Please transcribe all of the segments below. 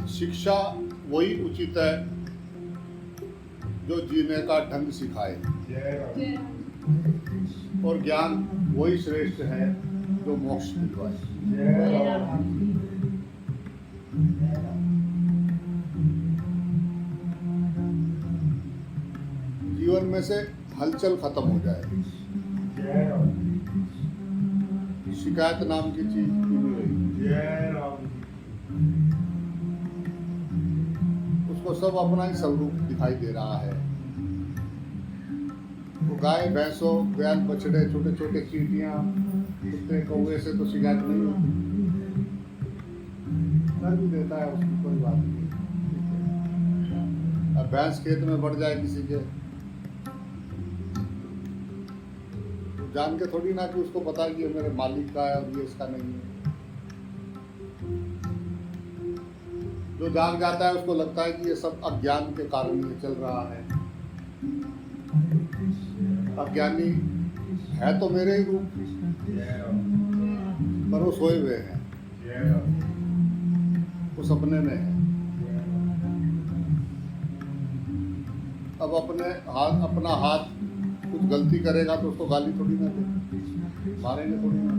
शिक्षा वही उचित है जो जीने का ढंग सिखाए, और ज्ञान वही श्रेष्ठ है जो मोक्ष दिलवाए। जीवन में से हलचल खत्म हो जाए, शिकायत नाम की चीज नहीं रही, उसको सब अपना ही स्वरूप दिखाई दे रहा है। वो गाय भैंसों बैल बछड़े छोटे छोटे चींटियां कुत्ते कौवे से तो शिकायत नहीं होती, कर भी देता है, उसकी कोई बात नहीं। अब भैंस खेत में बढ़ जाए किसी के, तो जान के थोड़ी ना कि उसको पता है कि ये मेरे मालिक का है और ये इसका नहीं है। जो जान जाता है उसको लगता है कि ये सब अज्ञान के कारण ये चल रहा है। अज्ञानी है तो मेरे ही रूप, पर वो सोए हुए हैं, वो सपने में है। अब अपना हाथ कुछ गलती करेगा तो उसको गाली थोड़ी ना दे, मारेंगे थोड़ी ना।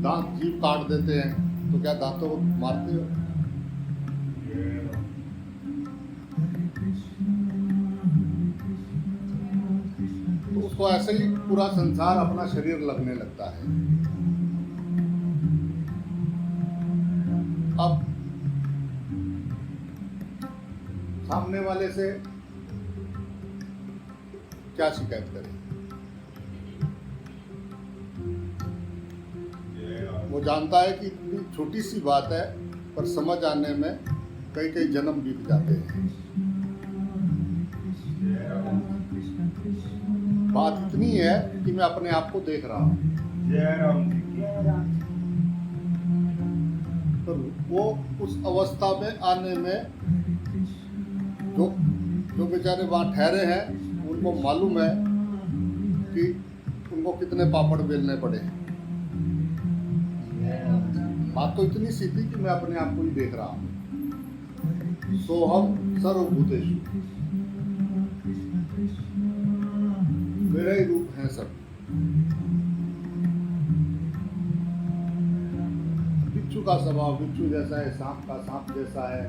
दांत जीभ काट देते हैं तो क्या दांतों को मारते हो? तो उसको ऐसे ही पूरा संसार अपना शरीर लगने लगता है। अब सामने वाले से क्या शिकायत करें? वो जानता है कि इतनी छोटी सी बात है, पर समझ आने में कई कई जन्म बीत जाते हैं। बात इतनी है कि मैं अपने आप को देख रहा हूँ, तो वो उस अवस्था में आने में जो बेचारे वहाँ ठहरे हैं उनको मालूम है कि उनको कितने पापड़ बेलने पड़े। बात तो इतनी सी थी कि मैं अपने आप को ही देख रहा हूँ। सोहम सर्वभूतेषु, मेरे ही रूप हैं सब। बिच्छू का स्वभाव बिच्छू जैसा है, सांप का सांप जैसा है,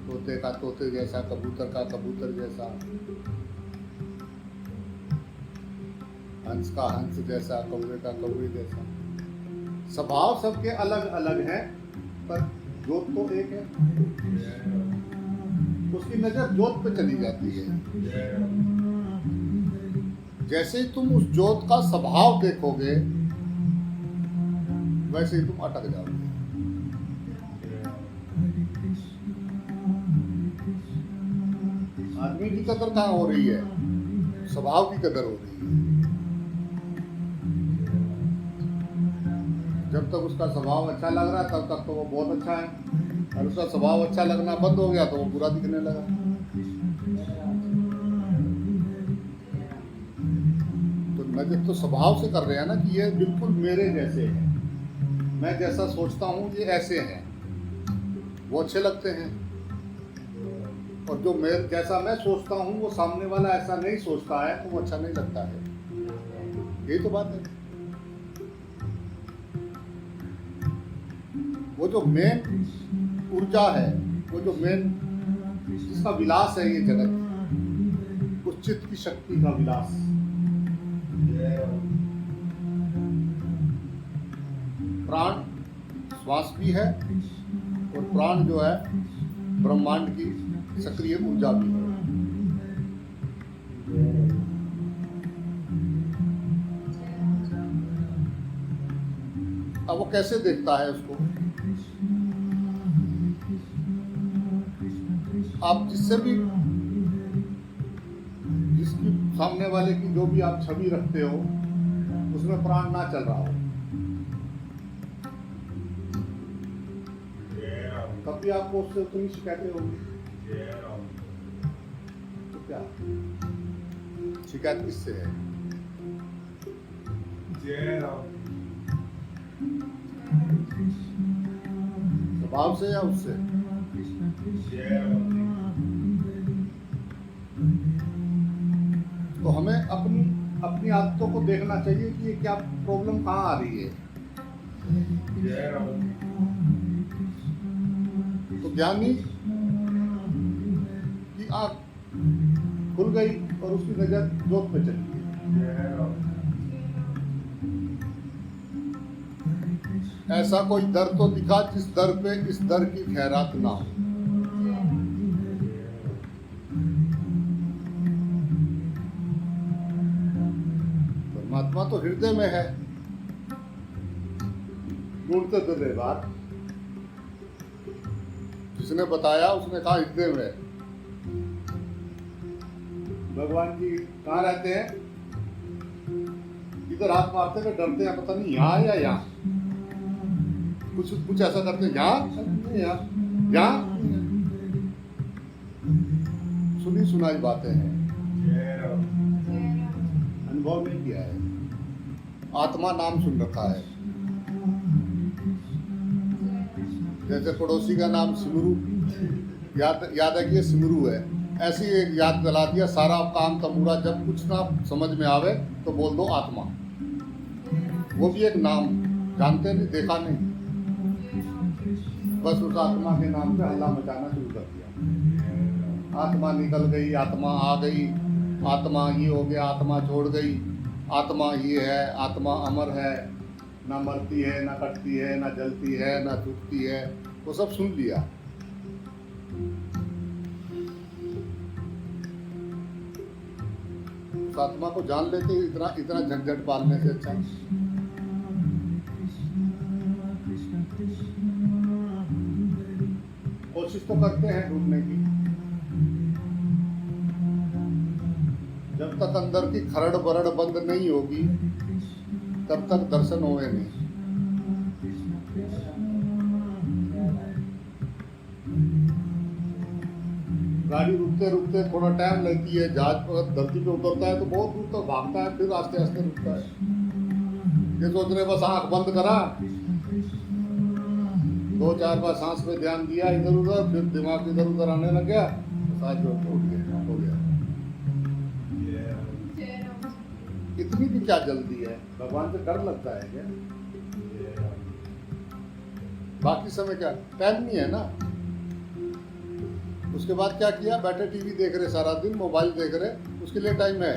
तोते का तोते जैसा, कबूतर का कबूतर जैसा, हंस का हंस जैसा, कौवे का कौवे जैसा। स्वभाव सबके अलग अलग हैं, पर जोत तो एक है। उसकी नजर जोत पे चली जाती है। जैसे ही तुम उस जोत का स्वभाव देखोगे, वैसे ही तुम अटक जाओगे। आदमी की कदर कहाँ हो रही है? स्वभाव की कदर हो रही है। जब तक उसका स्वभाव अच्छा लग रहा है तब तक तो वो बहुत अच्छा है, और उसका स्वभाव अच्छा लगना बंद हो गया तो वो बुरा दिखने लगा। तो नजर तो स्वभाव से कर रहे हैं ना कि ये बिल्कुल मेरे जैसे है, मैं जैसा सोचता हूँ ये ऐसे हैं, वो अच्छे लगते हैं। और जो मेरे जैसा मैं सोचता हूँ वो सामने वाला ऐसा नहीं सोचता है तो वो अच्छा नहीं लगता है। यही तो बात है। वो जो मेन ऊर्जा है, वो जो मेन जिसका विलास है ये जगत, उस चित्त की शक्ति का विलास। प्राण श्वास भी है, और प्राण जो है ब्रह्मांड की सक्रिय ऊर्जा भी है। अब वो कैसे देखता है उसको? आप जिससे भी, जिसकी सामने वाले की जो भी आप छवि रखते हो, उसमें प्राण ना चल रहा हो, तब भी आपको उससे उतनी शिकायतें होंगी। तो क्या शिकायत किससे है? स्वभाव से या उससे? तो हमें अपनी आदतों को देखना चाहिए कि ये क्या प्रॉब्लम कहाँ आ रही है। तो ज्ञानी की आँख खुल गई और उसकी नजर जोत पे चली गई। ऐसा कोई दर तो दिखा जिस दर पे इस दर की खैरात ना हो। परमात्मा तो हृदय में है, ढूंढते फिर बात। जिसने बताया उसने कहा हृदय में। भगवान जी कहाँ रहते हैं? इधर हाथ मारते हुए डरते हैं, पता नहीं यहाँ या यहाँ। कुछ ऐसा करते हैं, यहाँ यहाँ। सुनी सुनाई बातें हैं, अनुभव नहीं किया है। आत्मा नाम सुन रखा है। जैसे पड़ोसी का नाम सिमरू, याद है कि ये सिमरू है, ऐसी एक याद दिला दिया। सारा काम तमूरा, जब कुछ ना समझ में आवे तो बोल दो आत्मा। वो भी एक नाम, जानते नहीं, देखा नहीं, बस उस आत्मा के नाम पे हल्ला मचाना शुरू कर दिया। आत्मा निकल गई, आत्मा आ गई, आत्मा ये हो गया, आत्मा छोड़ गई, आत्मा ये है, आत्मा अमर है, ना मरती है, ना कटती है, ना जलती है, ना टूटती है। वो सब सुन लिया। उस आत्मा को जान लेते इतना झंझट पालने से अच्छा। कोशिश तो करते हैं ढूंढने की। जब तक अंदर की खरड़ बरड़ बंद नहीं होगी तब तक दर्शन होए नहीं। गाड़ी रुकते रुकते थोड़ा टाइम लगती है। जहाज पर धरती पे उतरता है तो बहुत दूर तक भागता है, फिर आस्ते आस्ते रुकता है। ये सोच रहे बस आंख बंद करा, 2-4 बार सांस पे ध्यान दिया इधर उधर, फिर दिमाग इधर उधर आने लग गया, सांस जो उठ गया, हो गया। इतनी भी क्या जल्दी है? भगवान से डर लगता है क्या? बाकी समय क्या टाइम नहीं है ना। उसके बाद क्या किया, बैठे टीवी देख रहे, सारा दिन मोबाइल देख रहे, उसके लिए टाइम है।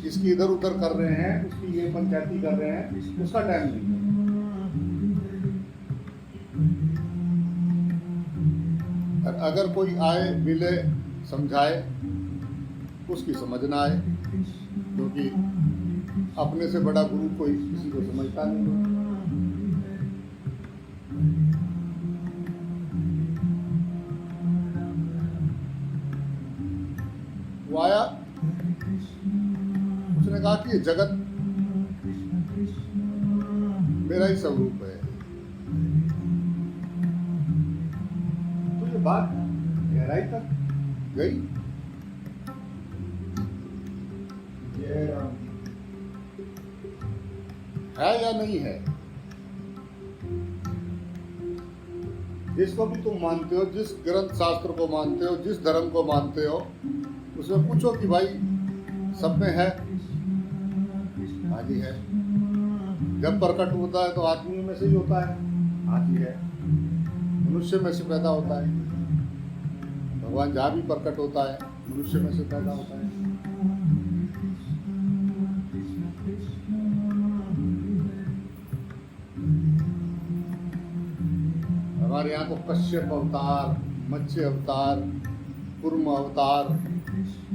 इसकी इधर उधर कर रहे हैं, उसकी ये पंचायती कर रहे हैं, उसका टाइम नहीं है। अगर कोई आए, मिले, समझाए, उसकी समझ ना आए, क्योंकि अपने से बड़ा गुरु कोई किसी को समझता नहीं है। वो आया, उसने कहा कि ये जगत मेरा ही स्वरूप है। तो ये बात गहराई तक गई। है या नहीं है? जिसको भी तुम मानते हो, जिस ग्रंथ शास्त्र को मानते हो, जिस धर्म को मानते हो, उसमें पूछो कि भाई सब में है? हाँ जी है। जब प्रकट होता है तो आदमी में से ही होता है। हाँ जी है। मनुष्य में से पैदा होता है। भगवान जहाँ भी प्रकट होता है मनुष्य में से पैदा होता है। हमारे यहाँ तो कश्यप अवतार, मत्स्य अवतार, कुर्म अवतार,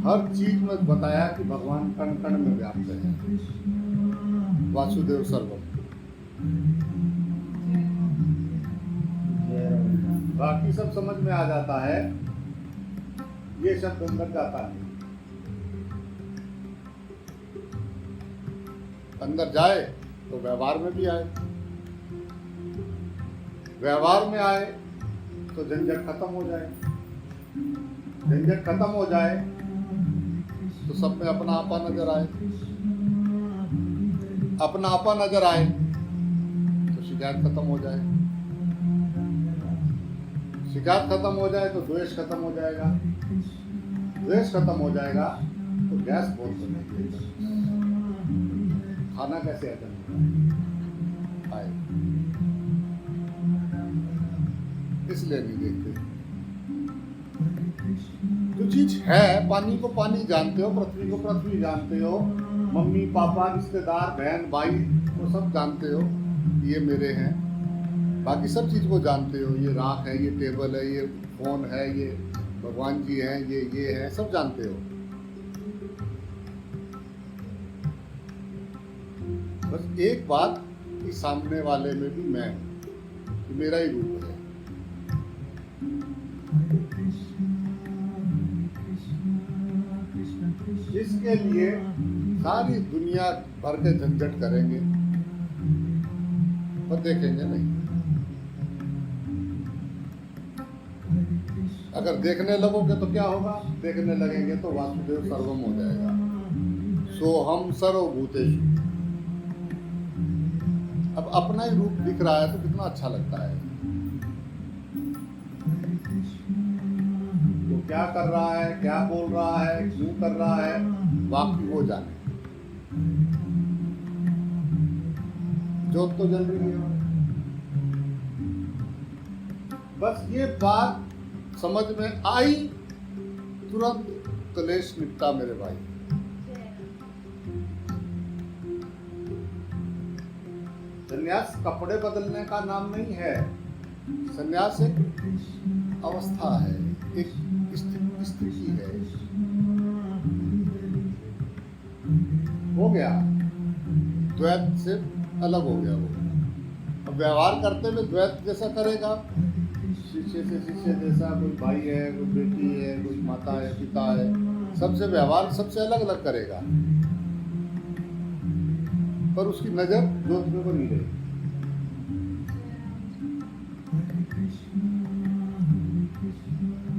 हर चीज में बताया कि भगवान कण कण में व्याप्त है। वासुदेव सर्वम। बाकी सब समझ में आ जाता है, ये शब्द अंदर जाता नहीं। अंदर जाए तो व्यवहार में भी आए, व्यवहार में आए तो झंझट खत्म हो जाए, झंझट खत्म हो जाए तो सब में अपना आपा नजर आए, अपना आपा नजर आए तो शिकायत खत्म हो जाए, शिकायत खत्म हो जाए तो द्वेष खत्म हो जाएगा, द्वेष खत्म हो जाएगा तो गैस बहुत बनेगी, खाना कैसे हजम होगा आए, इसलिए नहीं देखते। जो चीज है, पानी को पानी जानते हो, पृथ्वी को पृथ्वी जानते हो, मम्मी पापा रिश्तेदार बहन भाई वो सब जानते हो, ये मेरे हैं। बाकी सब चीज को जानते हो, ये राख है, ये टेबल है, ये फोन है, ये भगवान जी हैं, ये है, सब जानते हो। बस एक बात कि सामने वाले में भी मैं हूं, कि मेरा ही रूप है। इसके लिए सारी दुनिया भर के झंझट करेंगे पर देखेंगे नहीं। अगर देखने लगोगे तो क्या होगा? देखने लगेंगे तो वासुदेव सर्वम हो जाएगा। सोहम सर्वभूतेषु। अब अपना ही रूप दिख रहा है तो कितना अच्छा लगता है। तो क्या कर रहा है, क्या बोल रहा है, क्यों कर रहा है, बाकी वो जाने। जोत तो जल रही है। बस ये बात समझ में आई, तुरंत कलेश निपटा मेरे भाई। संन्यास कपड़े बदलने का नाम नहीं है। संन्यास एक अवस्था है, एक स्थिति है। हो गया, द्वैत से अलग हो गया वो। अब व्यवहार करते हुए द्वैत जैसा करेगा, शिष्य से शिष्य जैसा, कोई भाई है, कोई बेटी है, कोई माता है, पिता है, सबसे व्यवहार सबसे अलग अलग करेगा, पर उसकी नजर ज्योत में बनी रहेगी।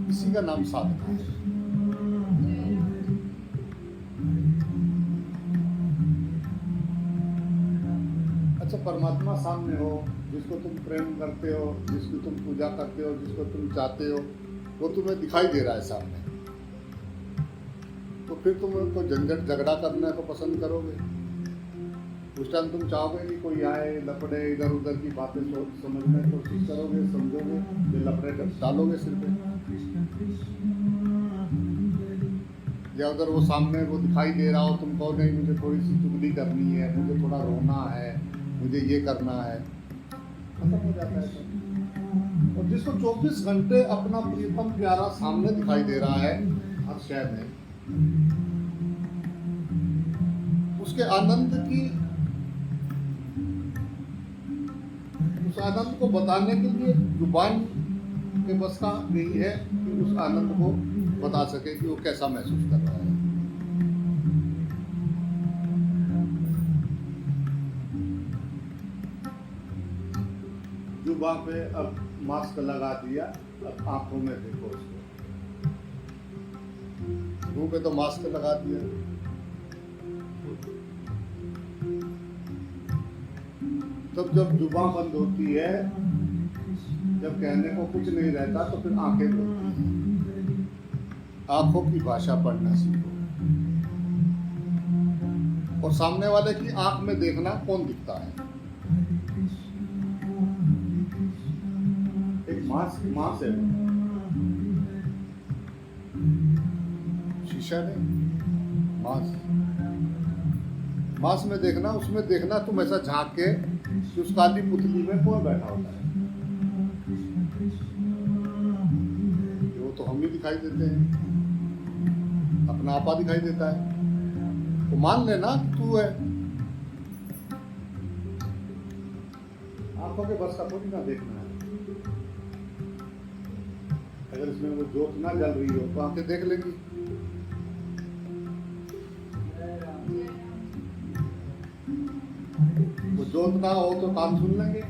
इसी का नाम साधना है। अच्छा, परमात्मा सामने हो, जिसको तुम प्रेम करते हो, जिसकी तुम पूजा करते हो, जिसको तुम चाहते हो, वो तुम्हें दिखाई दे रहा है सामने, तो फिर तुम उनको झंझट झगड़ा करने को पसंद करोगे? उस टाइम तुम चाहोगे कि कोई आए, लपड़े, इधर उधर की बातें समझने की कोशिश करोगे, समझोगे, ये लपड़े डालोगे सिर पे? या उधर वो सामने वो दिखाई दे रहा हो, तुम कहो नहीं मुझे थोड़ी सी चुगली करनी है, मुझे थोड़ा रोना है, मुझे ये करना है, खत्म हो जाता है सब। और जिसको 24 घंटे अपना प्रियतम प्यारा सामने दिखाई दे रहा है हर शय में, उसके आनंद की, उस आनंद को बताने के लिए जुबान के बस का नहीं है कि उस आनंद को बता सके कि वो कैसा महसूस कर रहा है। जुबान पे अब मास्क लगा दिया, अब आंखों में देखो उसको, मुंह पे तो मास्क लगा दिया, तब जब जुबान बंद होती है, जब कहने को कुछ नहीं रहता, तो फिर आंखें खुलती हैं। आंखों की भाषा पढ़ना सीखो, और सामने वाले की आंख में देखना कौन दिखता है। एक मांस है, शीशा नहीं, मांस में देखना, उसमें देखना तुम ऐसा झांक के कि उस काली पुतली में कौन बैठा होता है। वो तो हम ही दिखाई देते हैं, अपना आपा दिखाई देता है, तो मान लेना कि तू है। आंखों के बस का थोड़ी ना देखना है। अगर इसमें वो जोत ना जल रही हो तो आंखें देख लेंगी। वो जोत ना हो तो कान सुन लेंगे।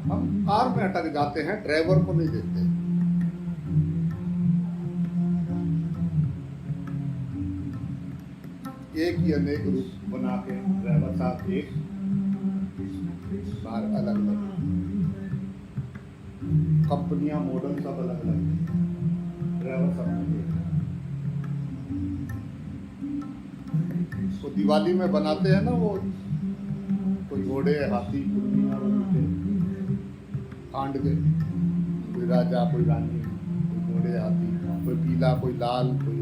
हम कार में अटक जाते हैं, ड्राइवर को नहीं देखते। एक ही अनेक रूप बना के ड्राइवर साहब एक बार अलग अलग, कंपनियां मॉडल सब अलग अलग, ड्राइवर सब। वो दिवाली में बनाते हैं ना, वो कोई घोड़े, हाथी, कुर्मियाँ, खांड के, कोई राजा, कोई रानी, कोई घोड़े, हाथी, कोई पीला, कोई लाल, कोई।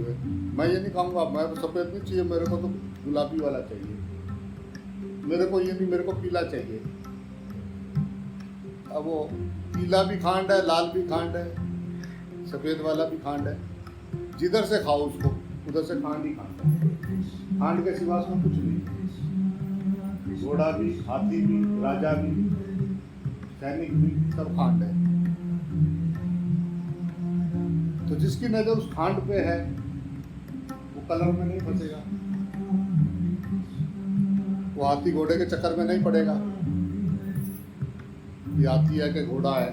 मैं ये नहीं कहूँगा, मैं तो सफ़ेद नहीं चाहिए, मेरे को तो गुलाबी वाला चाहिए, मेरे को ये नहीं, मेरे को पीला चाहिए। अब वो पीला भी खांड है, लाल भी खांड है, सफ़ेद वाला भी खांड है। जिधर से खाओ उसको, उधर से खांड ही खांड है। खांड के सिवा उसमें कुछ नहीं। घोड़ा भी, हाथी भी, राजा भी, सैनिक भी, सब खांड है। तो जिसकी नजर उस खांड पे है वो कलर में नहीं फंसेगा, वो हाथी घोड़े के चक्कर में नहीं पड़ेगा, ये हाथी है कि घोड़ा है।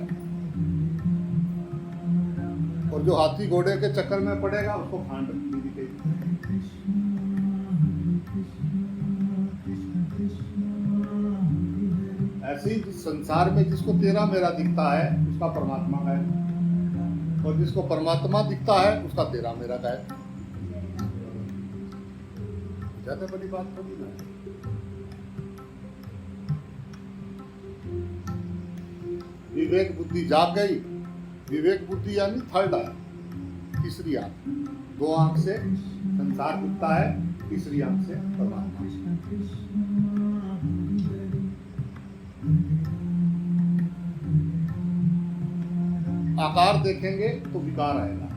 और जो हाथी घोड़े के चक्कर में पड़ेगा उसको खांड नहीं दिखेगी। ऐसे ही जिस संसार में जिसको तेरा मेरा दिखता है उसका परमात्मा है, और जिसको परमात्मा दिखता है उसका तेरा मेरा है। ज्यादा बड़ी बात थोड़ी ना है। विवेक बुद्धि जाग गई। विवेक बुद्धि यानी थर्ड आई, तीसरी आंख। दो आंख से संसार दिखता है, तीसरी आंख से परमात्मा। आकार देखेंगे तो विकार आएगा,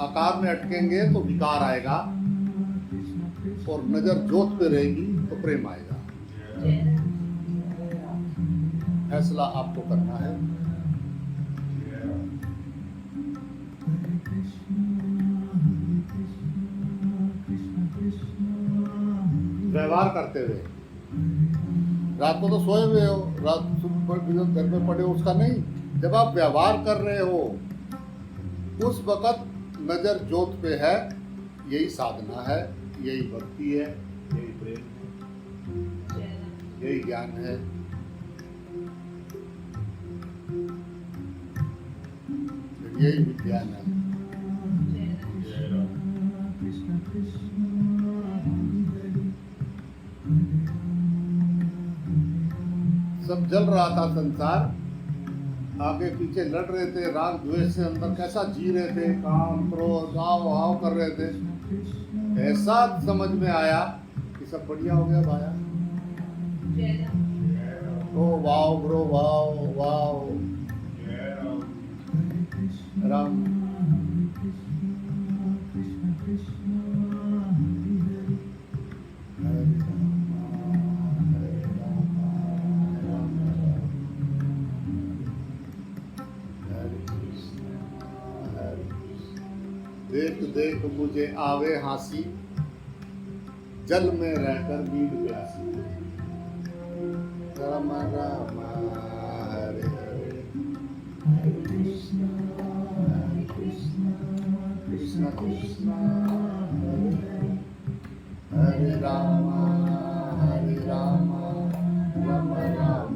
आकार में अटकेंगे तो विकार आएगा, और नजर जोत पे रहेगी तो प्रेम आएगा। फैसला आपको करना है। व्यवहार करते हुए, रात को तो सोए हुए हो, रात सुबह घर में पड़े हो, उसका नहीं। जब आप व्यवहार कर रहे हो उस वक्त नजर जोत पे है, यही साधना है, यही भक्ति है, यही प्रेम है, यही ज्ञान है। यही विज्ञान है। सब जल रहा था संसार, आगे पीछे लड़ रहे थे, राग द्वेष से अंदर कैसा जी रहे थे, काम क्रोध हाव हाव कर रहे थे। ऐसा समझ में आया कि सब बढ़िया हो गया भाया। Oh wow bro, wow wow. Ram देख देख मुझे आवे हंसी, जल में रहकर बीड़ प्यासी। राम राम हरे हरे, हरे कृष्ण कृष्ण कृष्ण हरे हरे, हरे राम राम राम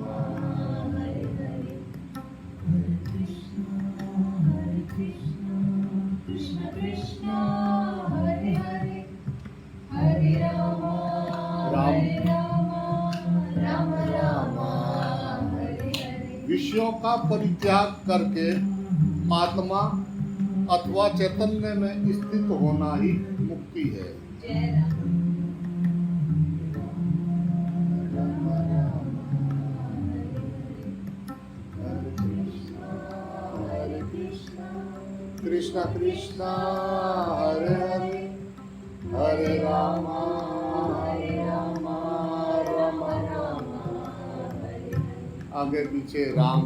हरे हरे, हरे कृष्ण कृष्ण कृष्ण हरे हरे, हरे राम राम राम हरे हरे। विषयों का परित्याग करके आत्मा अथवा चैतन्य में स्थित होना ही मुक्ति है। कृष्ण कृष्ण हरे हरे, हरे राम राम राम हरे हरे। आगे पीछे राम,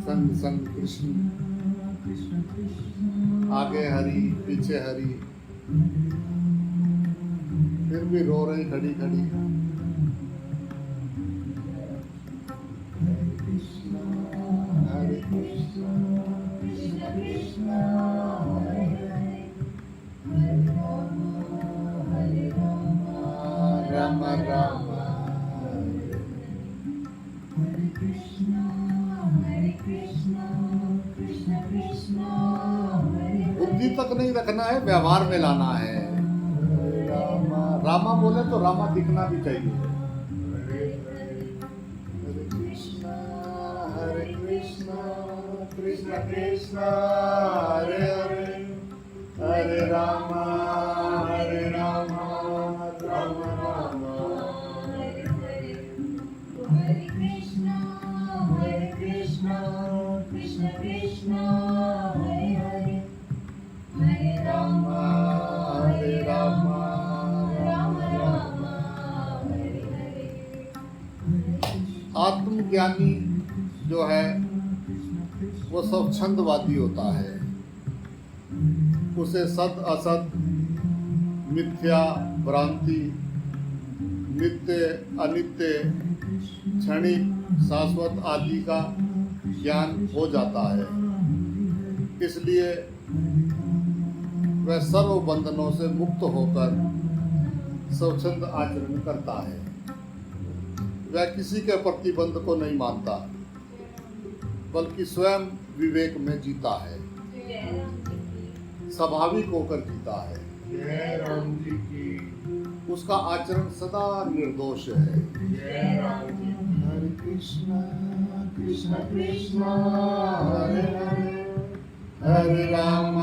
संग संग कृष्ण, आगे हरि पीछे हरि, फिर भी रो रही खड़ी खड़ी। हरे कृष्ण कृष्ण कृष्ण हरे हरे, हरे राम राम राम हरे कृष्ण कृष्ण कृष्ण हरे हरे। बुद्धि तक नहीं रखना है, व्यवहार में लाना है। रामा बोले तो रामा दिखना भी चाहिए। हरे कृष्ण कृष्ण कृष्ण हरे हरे, हरे राम राम राम हरे हरे, हरे कृष्ण कृष्ण कृष्ण हरे हरे, हरे राम राम राम हरे हरे। आत्मज्ञानी जो है वो सब छंदवादी होता है। उसे सत असत, मिथ्या भ्रांति, नित्य अनित्य, क्षणिक शाश्वत आदि का ज्ञान हो जाता है। इसलिए वह सर्व बंधनों से मुक्त होकर स्वच्छंद आचरण करता है। वह किसी के प्रतिबंध को नहीं मानता, बल्कि स्वयं विवेक में जीता है, स्वाभाविक होकर जीता है। उसका आचरण सदा निर्दोष है। हरे कृष्ण कृष्ण कृष्ण हरे हरे, हरे राम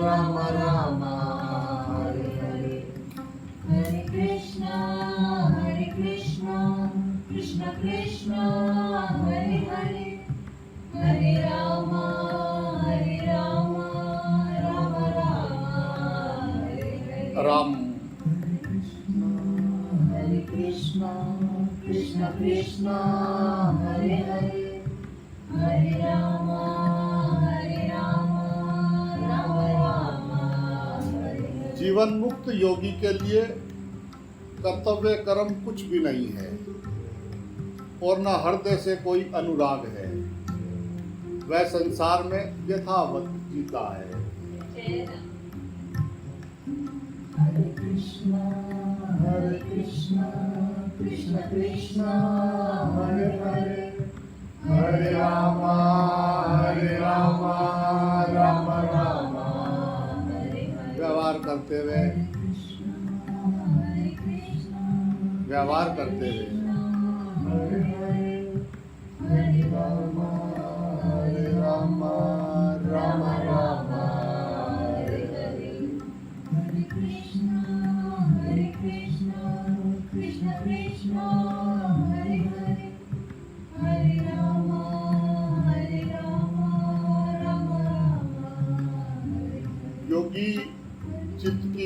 राम राम हरे हरे, हरे कृष्ण कृष्ण कृष्ण हरे हरे, हरे राम राम हरे हरे। राम हरे कृष्ण कृष्ण हरे हरे, हरे राम राम हरे हरे। जीवन मुक्त योगी के लिए कर्तव्य कर्म कुछ भी नहीं है और न हृदय से कोई अनुराग है। वह संसार में यथावत जीता है। हरे कृष्ण कृष्ण कृष्ण हरे हरे, हरे राम राम राम हरे हरे। व्यवहार करते हुए हरे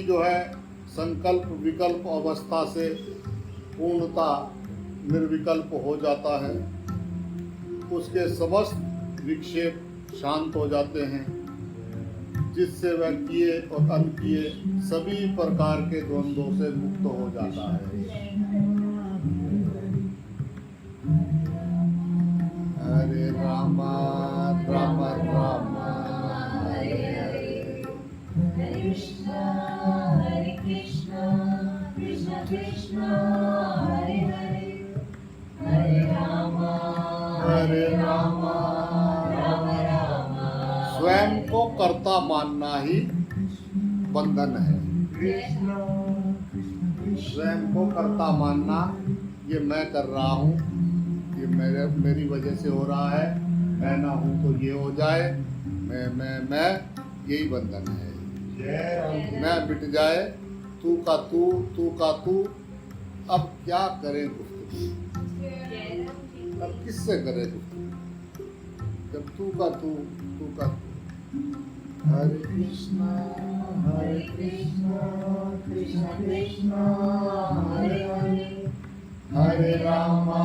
जो है संकल्प विकल्प अवस्था से पूर्णता निर्विकल्प हो जाता है, उसके समस्त विक्षेप शांत हो जाते हैं, जिससे वह किए और अनकिए सभी प्रकार के द्वंद्वों से मुक्त हो जाता है। हरे रामा राम राम हरे हरे, हरे कृष्णा कृष्ण कृष्ण हरे हरे, हरे रामा राम राम। स्वयं को कर्ता मानना ही बंधन है। स्वयं को कर्ता मानना, ये मैं कर रहा हूँ, ये मेरी वजह से हो रहा है, मैं ना हूँ तो ये हो जाए, मैं, यही बंधन है। मैं मिट जाए, तू का तू, अब क्या करें गुफ्तगू, अब किससे करे गुफ्तगू, जब तू का तू का तू। हरे कृष्णा कृष्ण कृष्ण हरे हरे, हरे रामा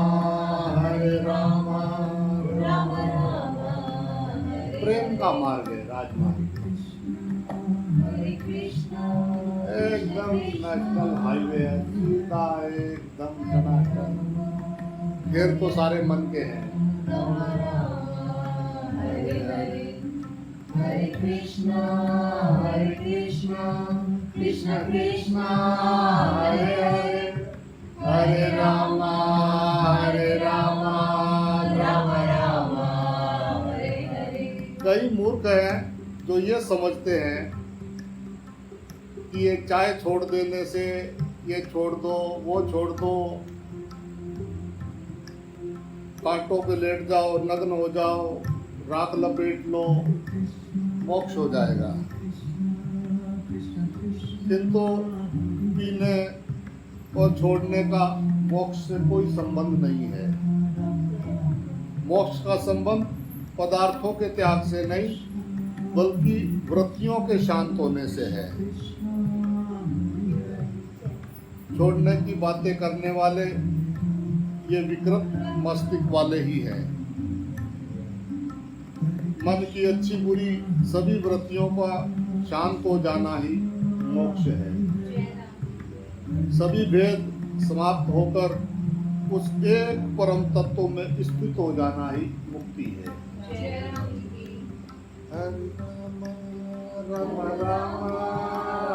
राम राम। प्रेम का मार्ग है, राजमार्ग, एकदम नेशनल हाईवे है, सीधा एकदम टनाटन। फिर तो सारे मन के हैं। हरे हरे, हरे कृष्णा कृष्ण कृष्ण हरे हरे, हरे रामा राम राम हरे हरे। कई मूर्ख हैं जो ये समझते हैं कि ये चाय छोड़ देने से, ये छोड़ दो वो छोड़ दो, कांटों पे लेट जाओ, नग्न हो जाओ, राख लपेट लो, मोक्ष हो जाएगा। किंतु पीने और छोड़ने का मोक्ष से कोई संबंध नहीं है। मोक्ष का संबंध पदार्थों के त्याग से नहीं, बल्कि वृत्तियों के शांत होने से है। छोड़ने की बातें करने वाले ये विकृत मस्तिष्क वाले ही हैं। मन की अच्छी बुरी सभी वृत्तियों का शांत हो जाना ही मोक्ष है। सभी भेद समाप्त होकर उस एक परम तत्व में स्थित हो जाना ही मुक्ति है। हरे राम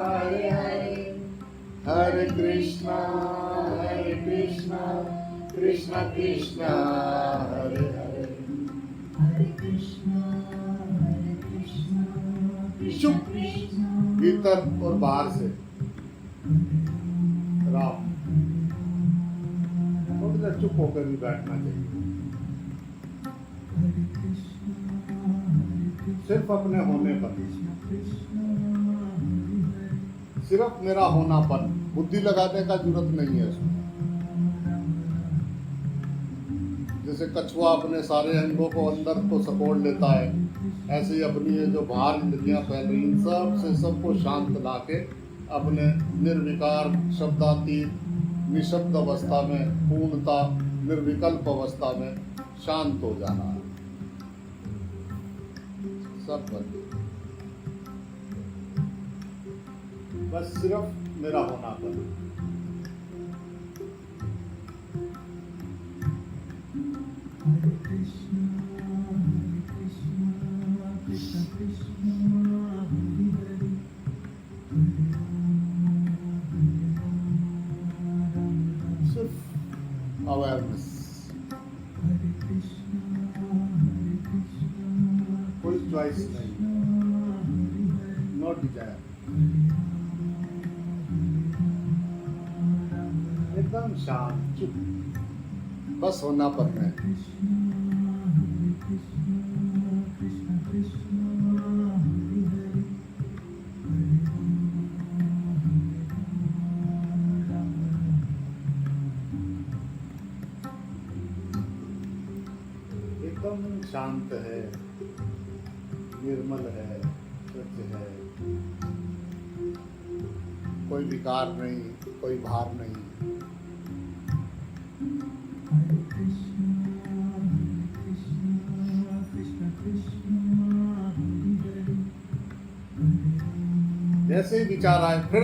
हरे हरे, हरे कृष्णा कृष्ण कृष्ण हरे हरे, हरे कृष्णा चुप, भीतर और बाहर से राम, थोड़ी देर चुप होकर भी बैठना चाहिए। सिर्फ अपने होने पर, सिर्फ मेरा होनापन, बुद्धि लगाने का जरूरत नहीं है उसमें। जैसे कछुआ अपने सारे अंगों को अंदर तो सपोर्ट लेता है, ऐसे ही अपनी ये जो बाहर इंद्रियां फैल रही, इन सब से सबको शांत ला के अपने निर्विकार शब्दातीत निशब्द अवस्था में, पूर्णता निर्विकल्प अवस्था में शांत हो जाना है। सब बस सिर्फ मेरा होनापन। सिर्फ अवेयरनेस, कोई चॉइस नहीं, नो डिजायर, एकदम शांत चुप, बस होनापन है। एकदम शांत है, निर्मल है, स्वच्छ है, कोई विकार नहीं, कोई भार नहीं। जैसे ही विचार आए फिर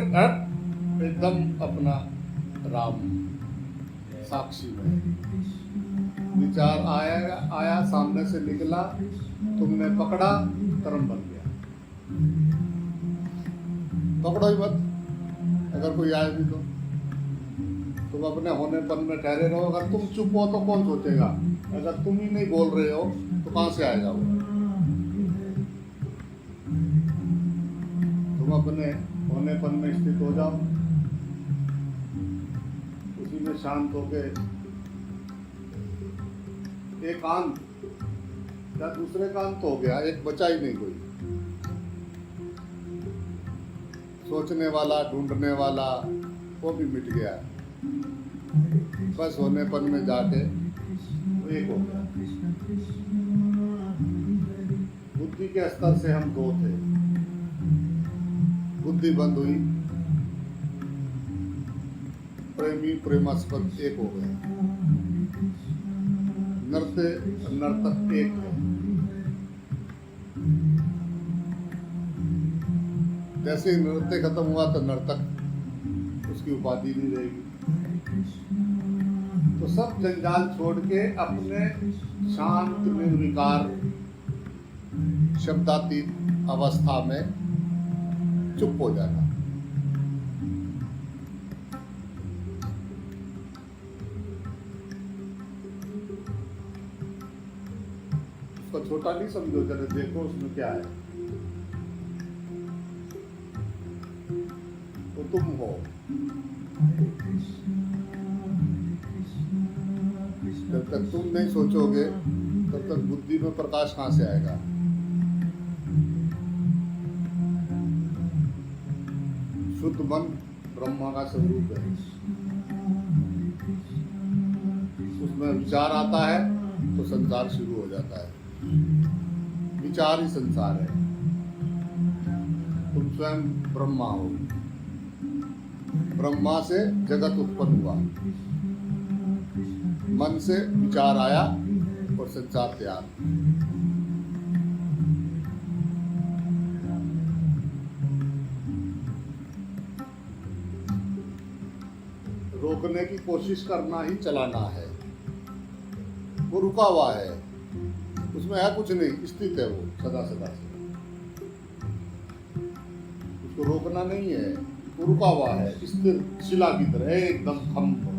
एकदम अपना राम साक्षी में विचार आया सामने से निकला, तुमने पकड़ा, कर्म बन गया। पकड़ो ही मत, अगर कोई आए भी तो तुम अपने होनेपन में ठहरे रहो। अगर तुम चुप हो तो कौन सोचेगा? अगर तुम ही नहीं बोल रहे हो तो कहाँ से आएगा वो? तुम अपने होनेपन में स्थित हो जाओ, उसी में शांत होके एक अंत या दूसरे का अंत हो गया, एक बचा ही नहीं कोई। सोचने वाला, ढूंढने वाला वो भी मिट गया, बस होनेपन में जाके वो एक हो गया। बुद्धि के स्तर से हम दो थे, बुद्धि बंद हुई, प्रेमी प्रेमास्पद एक हो गए, नर्तक एक है। जैसे ही नृत्य खत्म हुआ तो नर्तक उसकी उपाधि नहीं रहेगी। तो सब जंजाल छोड़ के अपने शांत निर्विकार शब्दातीत अवस्था में चुप हो जाना। उसको छोटा नहीं समझो, जरा देखो उसमें क्या है। तो तुम हो। जब तक तुम नहीं सोचोगे तब तक बुद्धि में प्रकाश कहाँ से आएगा? शुद्ध मन ब्रह्मा का स्वरूप है। उसमें विचार आता है तो संसार शुरू हो जाता है। विचार ही संसार है। तुम स्वयं ब्रह्मा हो। ब्रह्मा से जगत उत्पन्न हुआ, मन से विचार आया और संसार तैयार। रोकने की कोशिश करना ही चलाना है। वो रुका हुआ है, उसमें है कुछ नहीं, स्थित है वो सदा सदा से। उसको रोकना नहीं है, वो रुका हुआ है, स्थिर शिला की तरह एकदम खम्भ।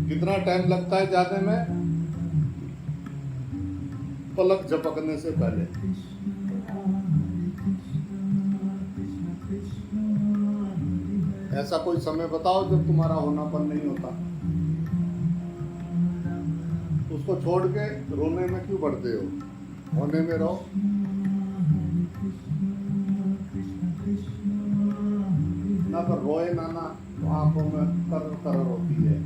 कितना टाइम लगता है जाने में? पलक झपकने से पहले। ऐसा कोई समय बताओ जब तुम्हारा होनापन नहीं होता। उसको छोड़ के रोने में क्यों बढ़ते हो? होने में रहो। ना तो रोए ना आंखों में कर होती है।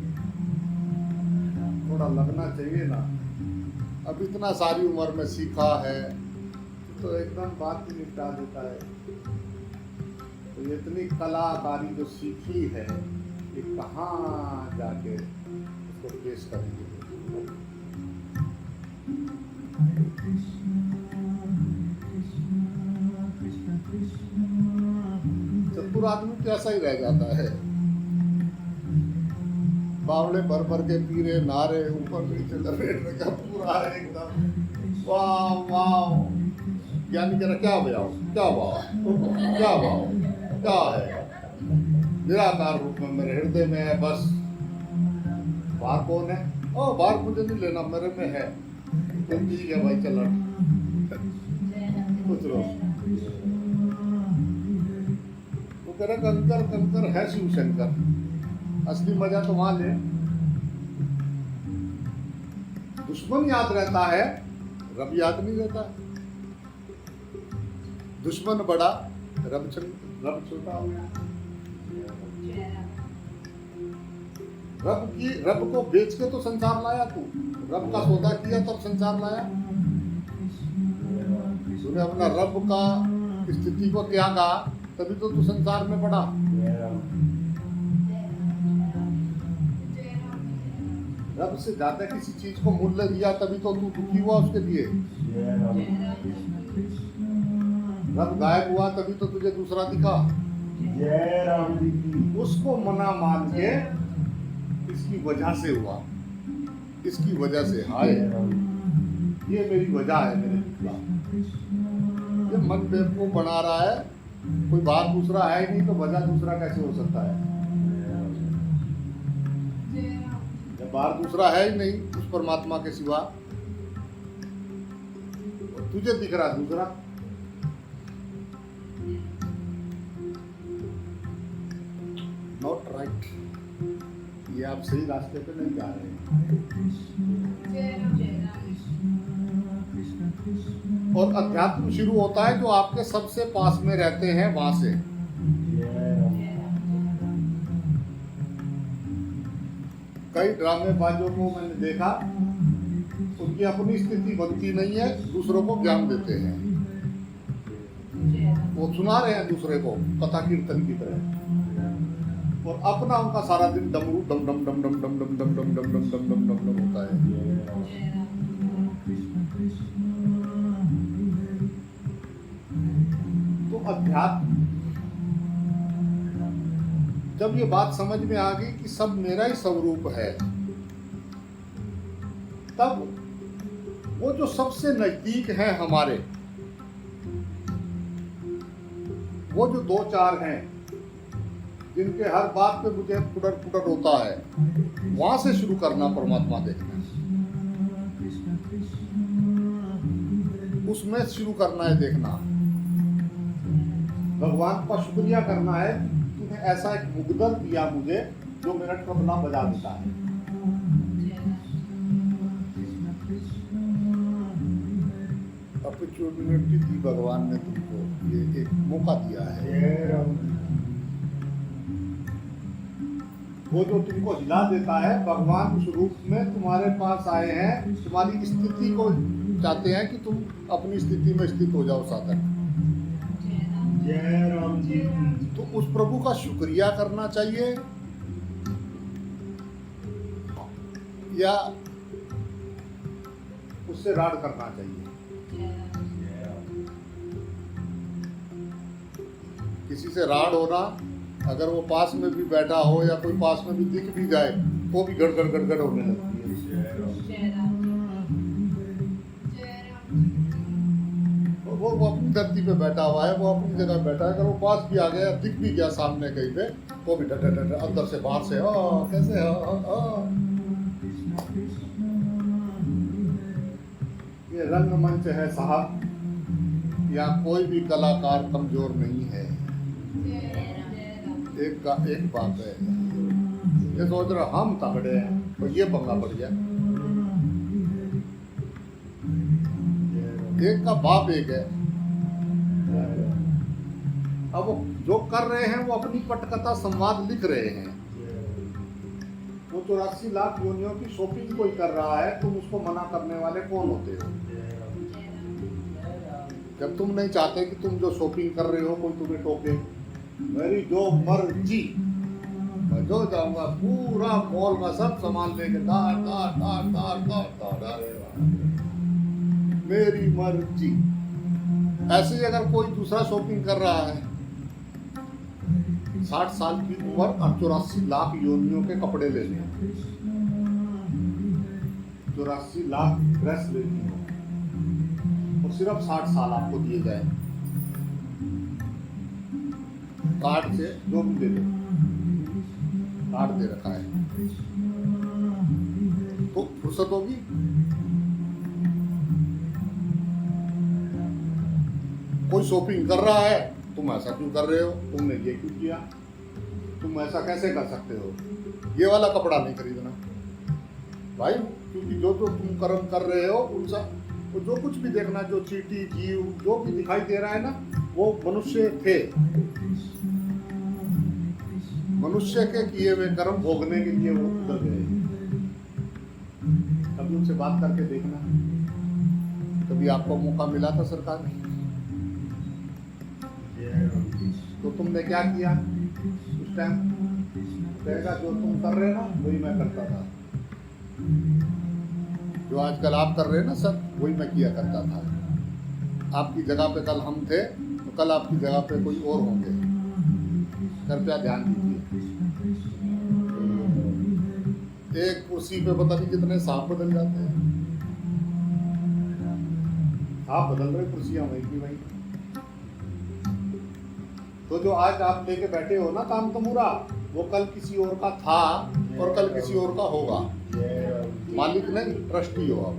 थोड़ा लगना चाहिए ना। अब इतना सारी उम्र में सीखा है तो एकदम बात ही निपटा देता है। तो इतनी कलाकारी जो सीखी है ये कहाँ जाके उसको पेश करेंगे? चतुर आदमी तो ऐसा ही रह जाता है। बावड़े भर भर के पीरे नारे ऊपर नीचे लपेटने का पूरा एकदम वाह वाह। ज्ञानी कह रहा क्या बजाओ, क्या भाव, क्या भाव, क्या है? निराकार रूप में मेरे हृदय में है बस। बाहर कौन है? ओ बाहर मुझे नहीं लेना, मेरे में है। तो ठीक है भाई, चलो कुछ लो। वो कह रहा कंकर कंकर है शिव शंकर। असली मजा तो वहां ले। दुश्मन याद रहता है, रब याद नहीं रहता। दुश्मन बड़ा, रब छोटा हो गया। रब को बेच के तो संसार लाया तू। रब का सौदा किया तब संसार लाया। तूने अपना रब का स्थिति को क्या कहा, तभी तो तू संसार में पड़ा। रब से ज्यादा किसी चीज को मूल्य दिया तभी तो तू दुखी हुआ उसके लिए। रब गायब हुआ तभी तो तुझे दूसरा दिखा। उसको मना मान के इसकी वजह से हुआ, इसकी वजह से, हाय ये मेरी वजह है मेरे दुख का। ये मन बेवकूफ बना रहा है, कोई बाहर दूसरा है ही नहीं तो वजह दूसरा कैसे हो सकता है। जब बाहर दूसरा है ही नहीं उस परमात्मा के सिवा, और तुझे दिख रहा दूसरा। नॉट राइट, ये आप सही रास्ते पे नहीं जा रहे हैं। और अध्यात्म शुरू होता है जो आपके सबसे पास में रहते हैं वहां से। कई ड्रामेबाजों को मैंने देखा, उनकी अपनी स्थिति बनती नहीं है, दूसरों को ज्ञान देते हैं। वो सुना रहे हैं दूसरे को कथा कीर्तन की तरह, और अपना उनका सारा दिन डमरू डम डम डम डम डम डम डम डम डम डम डम डम डम होता है। तो अध्यात्म, जब ये बात समझ में आ गई कि सब मेरा ही स्वरूप है, तब वो जो सबसे नजदीक है हमारे, वो जो दो चार हैं जिनके हर बात पे मुझे पुटर पुटर होता है, वहां से शुरू करना परमात्मा देखना, उसमें शुरू करना है देखना। भगवान का शुक्रिया करना है, तूने ऐसा एक मुकद्दर दिया मुझे जो मेरा तबला बजा देता है। अपॉर्चुनिटी दी भगवान ने तुमको, ये एक मौका दिया है। वो जो तुमको हिला देता है, भगवान उस रूप में तुम्हारे पास आए हैं, तुम्हारी स्थिति को चाहते हैं कि तुम अपनी स्थिति में स्थित हो जाओ साधक। जय राम जी। तो उस प्रभु का शुक्रिया करना चाहिए या उससे राड करना चाहिए। किसी से राड होना, अगर वो पास में भी बैठा हो या कोई पास में भी दिख भी जाए तो भी गड़गड़ गड़गड़ होने लगती है। वो अपनी धरती पे बैठा हुआ है, वो अपनी जगह बैठा है, अगर वो पास भी आ गया, दिख भी गया सामने कहीं पे, वो भी डर डर अंदर से बाहर से कैसे ये रंगमंच है साहब, या कोई भी कलाकार कमजोर नहीं है। एक बात है, ये सोच रहे हम तगड़े हैं तो ये पंगा पड़ जाए। एक का बाप एक है। अब वो जो कर रहे हैं वो अपनी पटकथा संवाद लिख रहे हैं। वो 84 लाख योनियों की शॉपिंग कोई कर रहा है, तुम उसको मना करने वाले कौन होते हो? जब तुम नहीं चाहते कि तुम जो शॉपिंग कर रहे हो कोई तुम्हें टोके, मेरी जो मर्जी, मैं जो जाऊंगा पूरा मॉल में सब सामान लेके दार दार दार दार दार दार, मेरी मर्जी। ऐसे ही अगर कोई दूसरा शॉपिंग कर रहा है, 60 साल की उम्र और 84 लाख योनियों के कपड़े लेने हैं, 84 लाख ड्रेस लेनी हो, और सिर्फ 60 साल आपको दिए जाए, कार्ड से जो भी दे दो, कार्ड दे रखा है, तो फुर्सत होगी? कोई शॉपिंग कर रहा है, तुम ऐसा क्यों कर रहे हो, तुमने ये क्यों किया, तुम ऐसा कैसे कर सकते हो, ये वाला कपड़ा नहीं खरीदना भाई, क्योंकि जो जो तुम कर्म कर रहे हो उनसा, तो जो कुछ भी देखना, जो चींटी जीव जो भी दिखाई दे रहा है ना, वो मनुष्य थे। मनुष्य के किए हुए कर्म भोगने के लिए वो उतर गए। कभी उनसे बात करके देखना, कभी आपको मौका मिला था सरकार में? तो तुमने क्या किया उस टाइम? कहेगा जो तुम कर रहे हो ना वही मैं करता था, जो आजकल आप कर रहे हैं ना सर वही मैं किया करता था। आपकी जगह पे कल हम थे तो कल आपकी जगह पे कोई और होंगे। कृपया ध्यान दीजिए। एक कुर्सी पे पता नहीं कितने सांप बदल जाते हैं। आप बदल रहे कुर्सियां वही की वही। तो जो आज आप लेके बैठे हो ना काम तमूरा, वो कल किसी और का था और कल किसी और का होगा। मालिक नहीं, ट्रस्टी हो आप।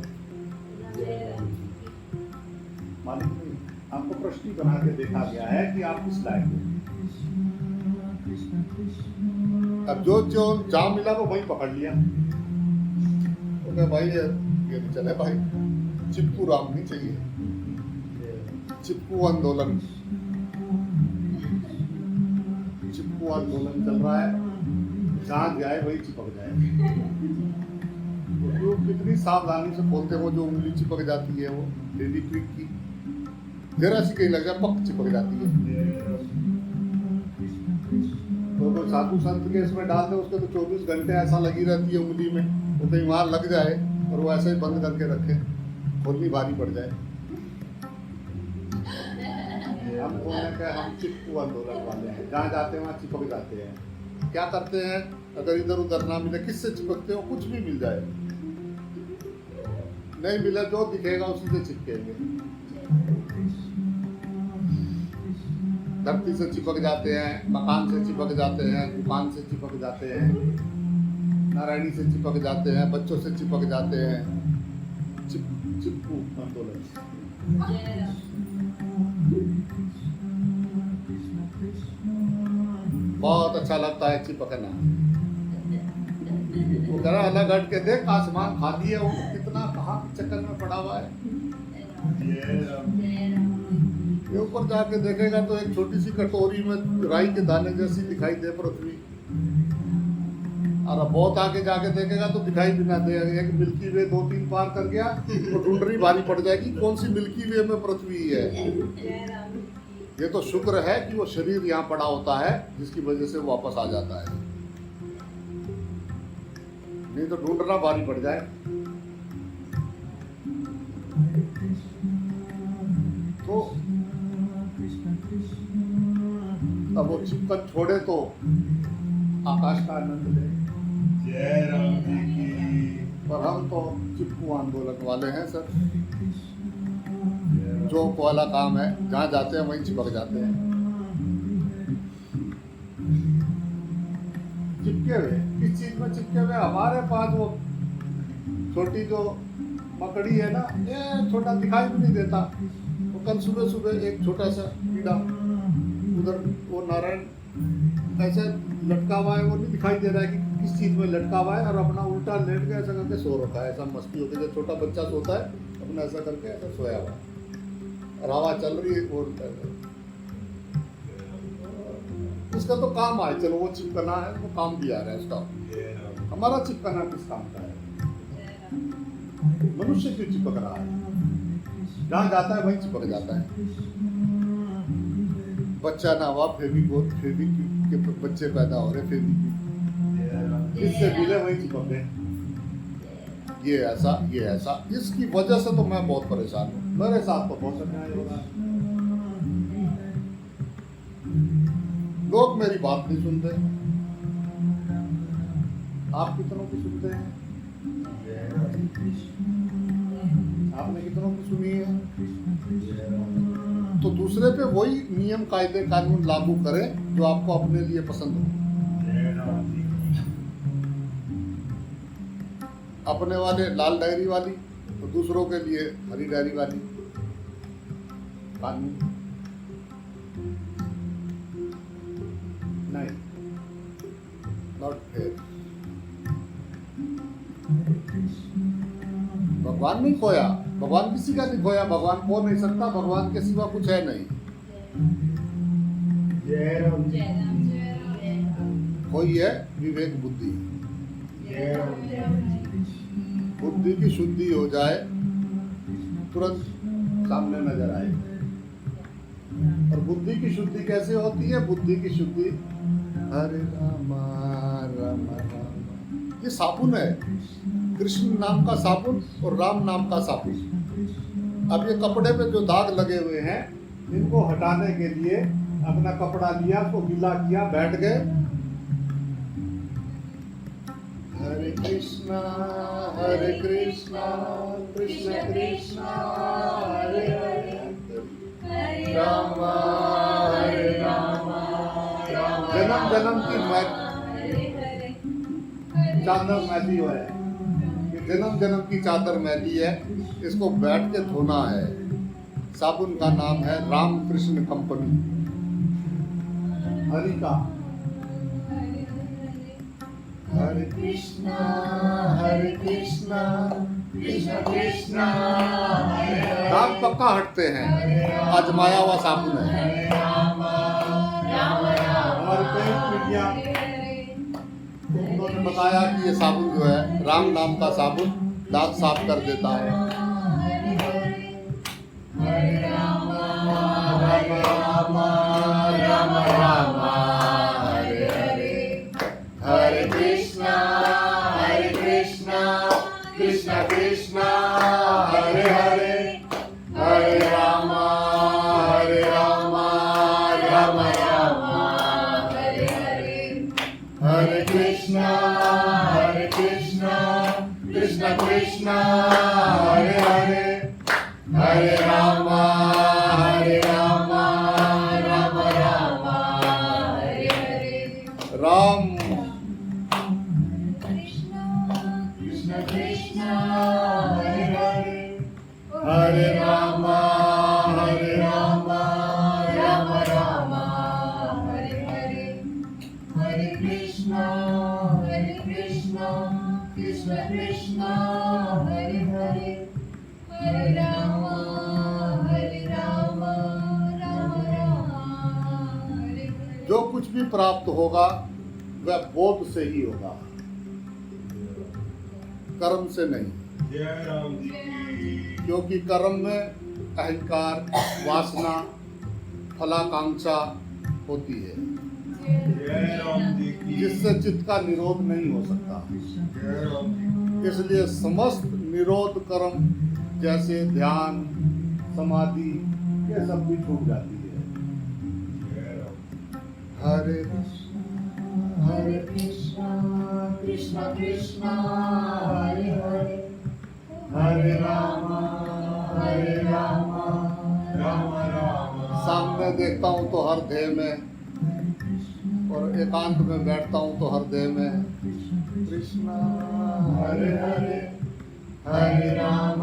मालिक नहीं, आपको ट्रस्टी बना के देखा गया है कि आप किस लायक हो। अब जो जो जहाँ मिला वो वहीं पकड़ लिया। तो क्या भाई ये नहीं चले भाई, चिपकू राम नहीं चाहिए, चिपकू आंदोलन। चिपकू आंदोलन चल रहा है, जहाँ जाए वही चिपक जाए। तो कितनी सावधानी से खोलते हो, जो उंगली चिपक जाती है वो फेविक्विक की जरा सी कहीं लग जाए पक चिपक जाती है। तो कोई साधु संत के इसमें डाल दे, उसके तो 24 घंटे ऐसा लगी रहती है उंगली में, वो कहीं वहां लग जाए और वो ऐसे ही बंद करके रखे, खोलनी भारी पड़ जाए। हम बोलने के हम चिपकू आंदोलन वाले हैं, जहाँ जाते हैं वहाँ चिपक जाते हैं। क्या करते हैं, अगर इधर उधर ना मिले किससे चिपकते हो? कुछ भी मिल जाए, नहीं मिले जो दिखेगा उसी से चिपकेंगे। धरती से चिपक जाते हैं, मकान से चिपक जाते हैं, दुकान से चिपक जाते हैं, नारायणी से चिपक जाते हैं, बच्चों से चिपक जाते हैं। चिपकू आंदोलन। बहुत अच्छा लगता है चिपकना। वो जरा अलग हट के देख, आसमान खाली है, वो कितना कहाँ चक्कर में पड़ा हुआ है। ये ऊपर जाके देखेगा तो एक छोटी सी कटोरी में राई के दाने जैसी दिखाई दे पृथ्वी, और बहुत आगे जाके देखेगा तो दिखाई भी ना दे। एक मिल्की वे 2-3 पार कर गया तो ढूंढनी भारी पड़ जाएगी कौन सी मिल्की वे में पृथ्वी है। ये तो शुक्र है कि वो शरीर यहाँ पड़ा होता है, जिसकी वजह से वापस आ जाता है, नहीं तो ढूंढना भारी पड़ जाए। तो अब वो चिपकन छोड़े तो आकाश का आनंद ले। जय राम जी की। पर हम तो चिपकू आंदोलन वाले हैं सर, जो वाला काम है, जहाँ जाते हैं वहीं चिपक जाते हैं। चिपके हुए किस चीज में चिपके हुए? हमारे पास वो छोटी जो मकड़ी है ना, ये छोटा दिखाई भी नहीं देता। वो कल सुबह सुबह एक छोटा सा कीड़ा उधर वो नारायण ऐसे लटका हुआ है, वो नहीं दिखाई दे रहा है कि किस चीज में लटका हुआ है, और अपना उल्टा लेट के ऐसा करके सो रखा है। ऐसा मस्ती होती है, जो छोटा बच्चा सोता है अपना ऐसा करके ऐसा सोया हुआ है, और हवा चल रही है और उसका तो काम आए, चलो वो चिपकना है, वो काम भी आ रहा है उसका। हमारा चिपकना किस काम का है? मनुष्य क्यों चिपक रहा है? जहाँ जाता है वहीं चिपक जाता है। बच्चा ना हुआ फेविक्विक के बच्चे पैदा हो रहे, फेविक्विक इससे मिले वहीं चिपक गए। ये ऐसा इसकी वजह से तो मैं बहुत परेशान हूँ। मेरे साथ तो बहुत अन्याय हो रहा है, लोग मेरी बात नहीं सुनते। आप कितनों की सुनते हैं? आपने कितनों की सुनी है? तो दूसरे पे वही नियम कायदे कानून लागू करें जो आपको अपने लिए पसंद हो। अपने वाले लाल डायरी वाली, तो दूसरों के लिए हरी डायरी वाली कानून नहीं, नॉट फेयर। भगवान नहीं खोया, भगवान किसी का नहीं खोया, भगवान खो नहीं सकता, भगवान के सिवा कुछ है नहीं। खोई है विवेक बुद्धि, बुद्धि की शुद्धि हो जाए तुरंत सामने नजर आए। और बुद्धि की शुद्धि कैसे होती है? बुद्धि की शुद्धि हरे राम राम राम, ये साबुन है, कृष्ण नाम का साबुन और राम नाम का साबुन। अब ये कपड़े पे जो दाग लगे हुए हैं, इनको हटाने के लिए अपना कपड़ा लिया, उसको गीला किया, बैठ गए, हरे कृष्णा कृष्ण कृष्ण हरे हरे, राम हरे राम, जन्म जन्म की चादर मैली है, ये जन्म जन्म की चादर मैली है, इसको बैठ के धोना है। साबुन का नाम है राम कृष्ण कंपनी, हरि का। हरे कृष्णा कृष्ण कृष्ण हरे हरे, दाग पक्का हटते हैं, आजमाया हुआ साबुन है। हमारे कई पीढ़ियां उन्होंने बताया कि ये साबुन जो है राम नाम का साबुन दाग साफ कर देता है। हरे राम राम राम राम हरे हरे, हरे कृष्णा कृष्ण कृष्ण हरे हरे, हरे राम राम राम हरे हरे, हरे कृष्णा कृष्ण कृष्ण हरे हरे, हरे राम राम राम हरे हरे, राम कृष्ण कृष्ण हरे हरे, हरे राम राम राम हरे हरे, हरे कृष्ण कृष्ण कृष्ण हरे हरे, हरे राम राम राम हरे हरे। जो कुछ भी प्राप्त होगा वह बोध से ही होगा, कर्म से नहीं। जय राम जी की। क्योंकि कर्म में अहंकार, वासना, फलाकांक्षा होती है, जय राम जी की। जिससे चित्त का निरोध नहीं हो सकता। जय राम जी। इसलिए समस्त निरोध कर्म जैसे ध्यान, समाधि, ये सब भी छूट जाती है। जय राम। हरे कृष्ण कृष्ण कृष्ण हरे हरे, हरे राम राम राम। सामने देखता हूँ तो हर देह में, और एकांत में बैठता हूँ तो हर देह में कृष्ण हरे हरे, हरे राम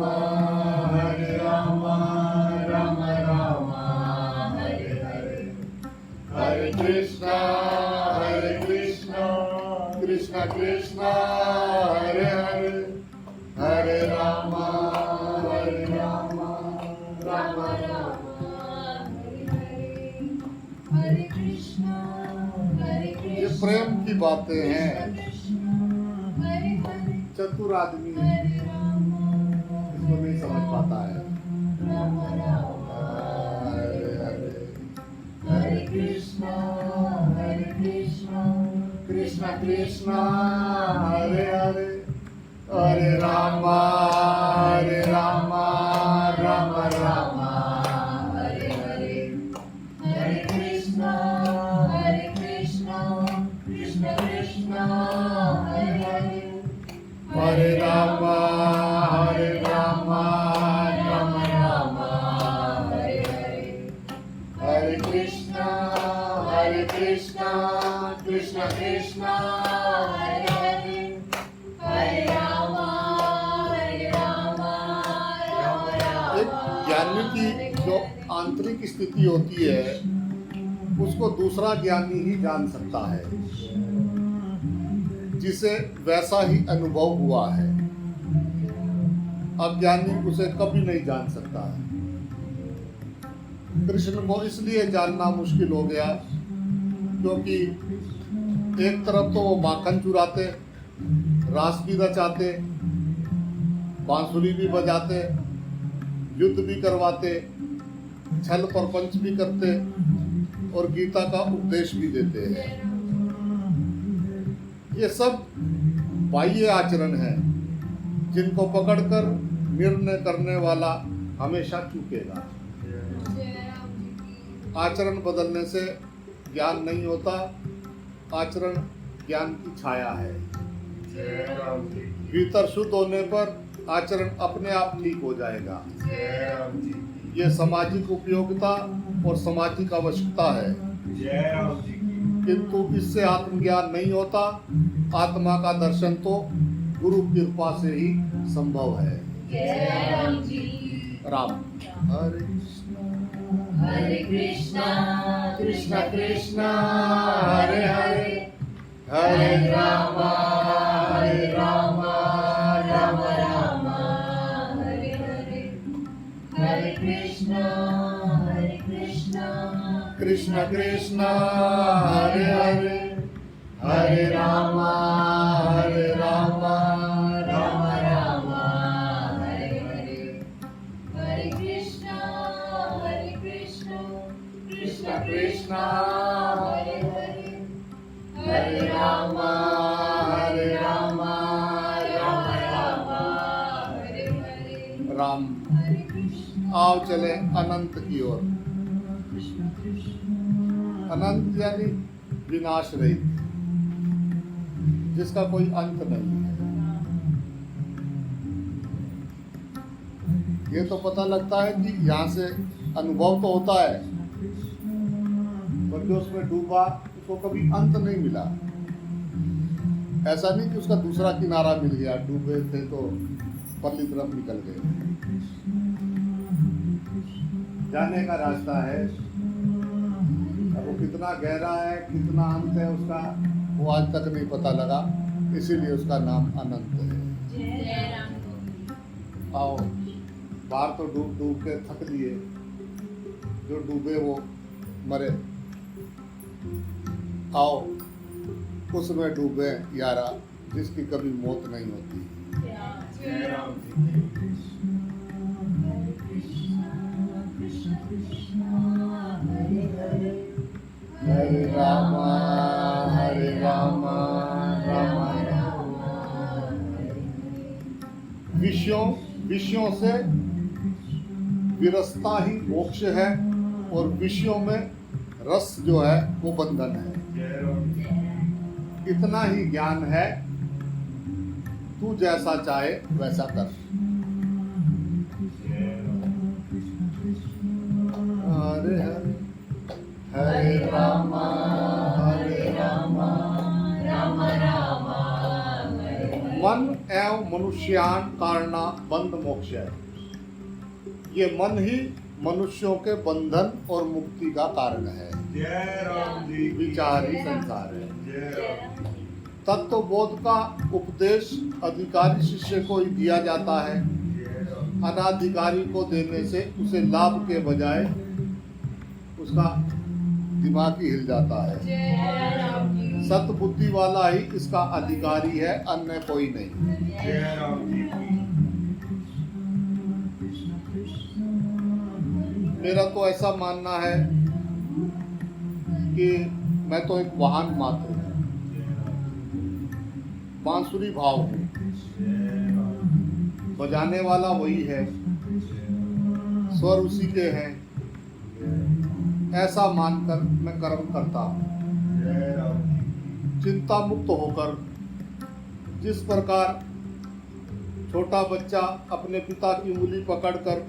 राम राम हरे हरे, हरे कृष्ण कृष्ण कृष्ण हरे हरे, हरे राम राम राम हरे कृष्णा ये प्रेम की बातें हैं। हरे हरे चतुर आदमी हरे राम इसको नहीं समझ पाता है। राम राम हरे हरे, हरे कृष्णा कृष्ण कृष्ण हरे हरे, हरे राम राम राम हरे हरे हरे कृष्णा कृष्ण कृष्ण हरे हरे हरे राम राम राम हरे हरे हरे कृष्ण कृष्ण कृष्ण हरे हरे हरे राम एक ज्ञानी की जो आंतरिक स्थिति होती है उसको दूसरा ज्ञानी ही जान सकता है, जिसे वैसा ही अनुभव हुआ है। अज्ञानी उसे कभी नहीं जान सकता है। कृष्ण को इसलिए जानना मुश्किल हो गया क्योंकि एक तरफ तो वो माखन चुराते, रास भी रचाते, बांसुरी भी बजाते, युद्ध भी करवाते, छल प्रपंच भी करते और गीता का उपदेश भी देते हैं। ये सब बाह्य आचरण है जिनको पकड़कर निर्णय करने वाला हमेशा चूकेगा। आचरण बदलने से ज्ञान नहीं होता, आचरण ज्ञान की छाया है। जय राम जी की भीतर शुद्ध होने पर आचरण अपने आप ठीक हो जाएगा। जय राम जी की ये सामाजिक उपयोगिता और सामाजिक आवश्यकता है, जय राम जी की किंतु इससे आत्मज्ञान नहीं होता। आत्मा का दर्शन तो गुरु कृपा से ही संभव है। जय राम जी। राम हरे हरे कृष्णा कृष्ण कृष्ण हरे हरे हरे राम राम राम हरे हरे। हरे कृष्णा कृष्ण कृष्ण हरे हरे हरे राम राम राम हरे हरे। हरे कृष्णा कृष्ण कृष्ण हरे हरे। हरे राम राम राम हरे हरे। राम। हरे कृष्ण आओ चले अनंत की ओर। अनंत यानी विनाश रहित, जिसका कोई अंत नहीं है। ये तो पता लगता है कि यहाँ से अनुभव तो होता है, पर जो उसमें डूबा उसको कभी अंत नहीं मिला। ऐसा नहीं कि उसका दूसरा किनारा मिल गया, डूबे थे तो परली तरफ निकल गए। जाने का रास्ता है, अब वो कितना गहरा है, कितना अंत है उसका, वो आज तक नहीं पता लगा, इसीलिए उसका नाम अनंत है। जय राम। आओ, बाहर तो डूब डूब के थक लिए, जो डूबे वो मरे। आओ उसमें डूबे यारा, जिसकी कभी मौत नहीं होती। जय राम जी की हरे राम राम राम। विषयों से विरसता ही मोक्ष है, और विषयों में रस जो है वो बंधन है। जय राम जी इतना ही ज्ञान है, तू जैसा चाहे वैसा कर। जय राम हरे हरे हरे राम राम राम हरे हरे। मन एवं मनुष्यान कारणा बंध मोक्ष है। ये मन ही मनुष्यों के बंधन और मुक्ति का कारण है। जय राम जी की विचार ही संसार है। जय राम तत्व बोध का उपदेश अधिकारी शिष्य को ही दिया जाता है। जय राम अनाधिकारी को देने से उसे लाभ के बजाय उसका दिमाग ही हिल जाता है। जय राम जी। सतबुद्धि वाला ही इसका अधिकारी है, अन्य कोई नहीं। जय राम जी की मेरा तो ऐसा मानना है कि मैं तो एक वाहन मात्र हूँ, बांसुरी भाव हूँ, बजाने वाला वही है, स्वर उसी के हैं। ऐसा मानकर मैं कर्म करता हूँ। जय राम जी चिंता मुक्त होकर, जिस प्रकार छोटा बच्चा अपने पिता की उंगली पकड़कर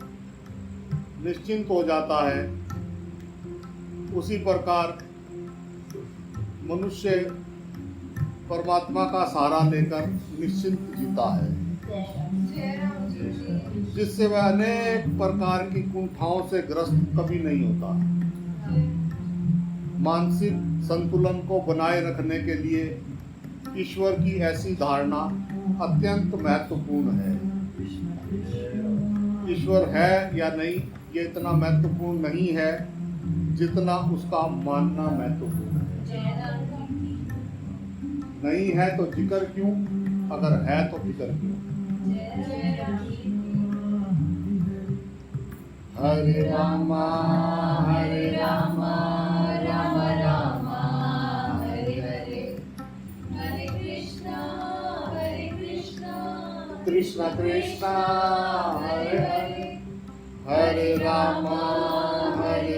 निश्चिंत हो जाता है, उसी प्रकार मनुष्य परमात्मा का सहारा लेकर निश्चिंत जीता है, जय राम जी। जिससे वह अनेक प्रकार की कुंठाओं से ग्रस्त कभी नहीं होता। मानसिक संतुलन को बनाए रखने के लिए ईश्वर की ऐसी धारणा अत्यंत महत्वपूर्ण है। ईश्वर है या नहीं, ये इतना महत्वपूर्ण नहीं है जितना उसका मानना महत्वपूर्ण है। जय राम जी। नहीं है तो जिक्र क्यों, अगर है तो फिक्र क्यों। जय राम जी। हरे रामा हरे राम राम राम हरे हरे हरे कृष्णा कृष्ण कृष्ण हरे हरे हरे राम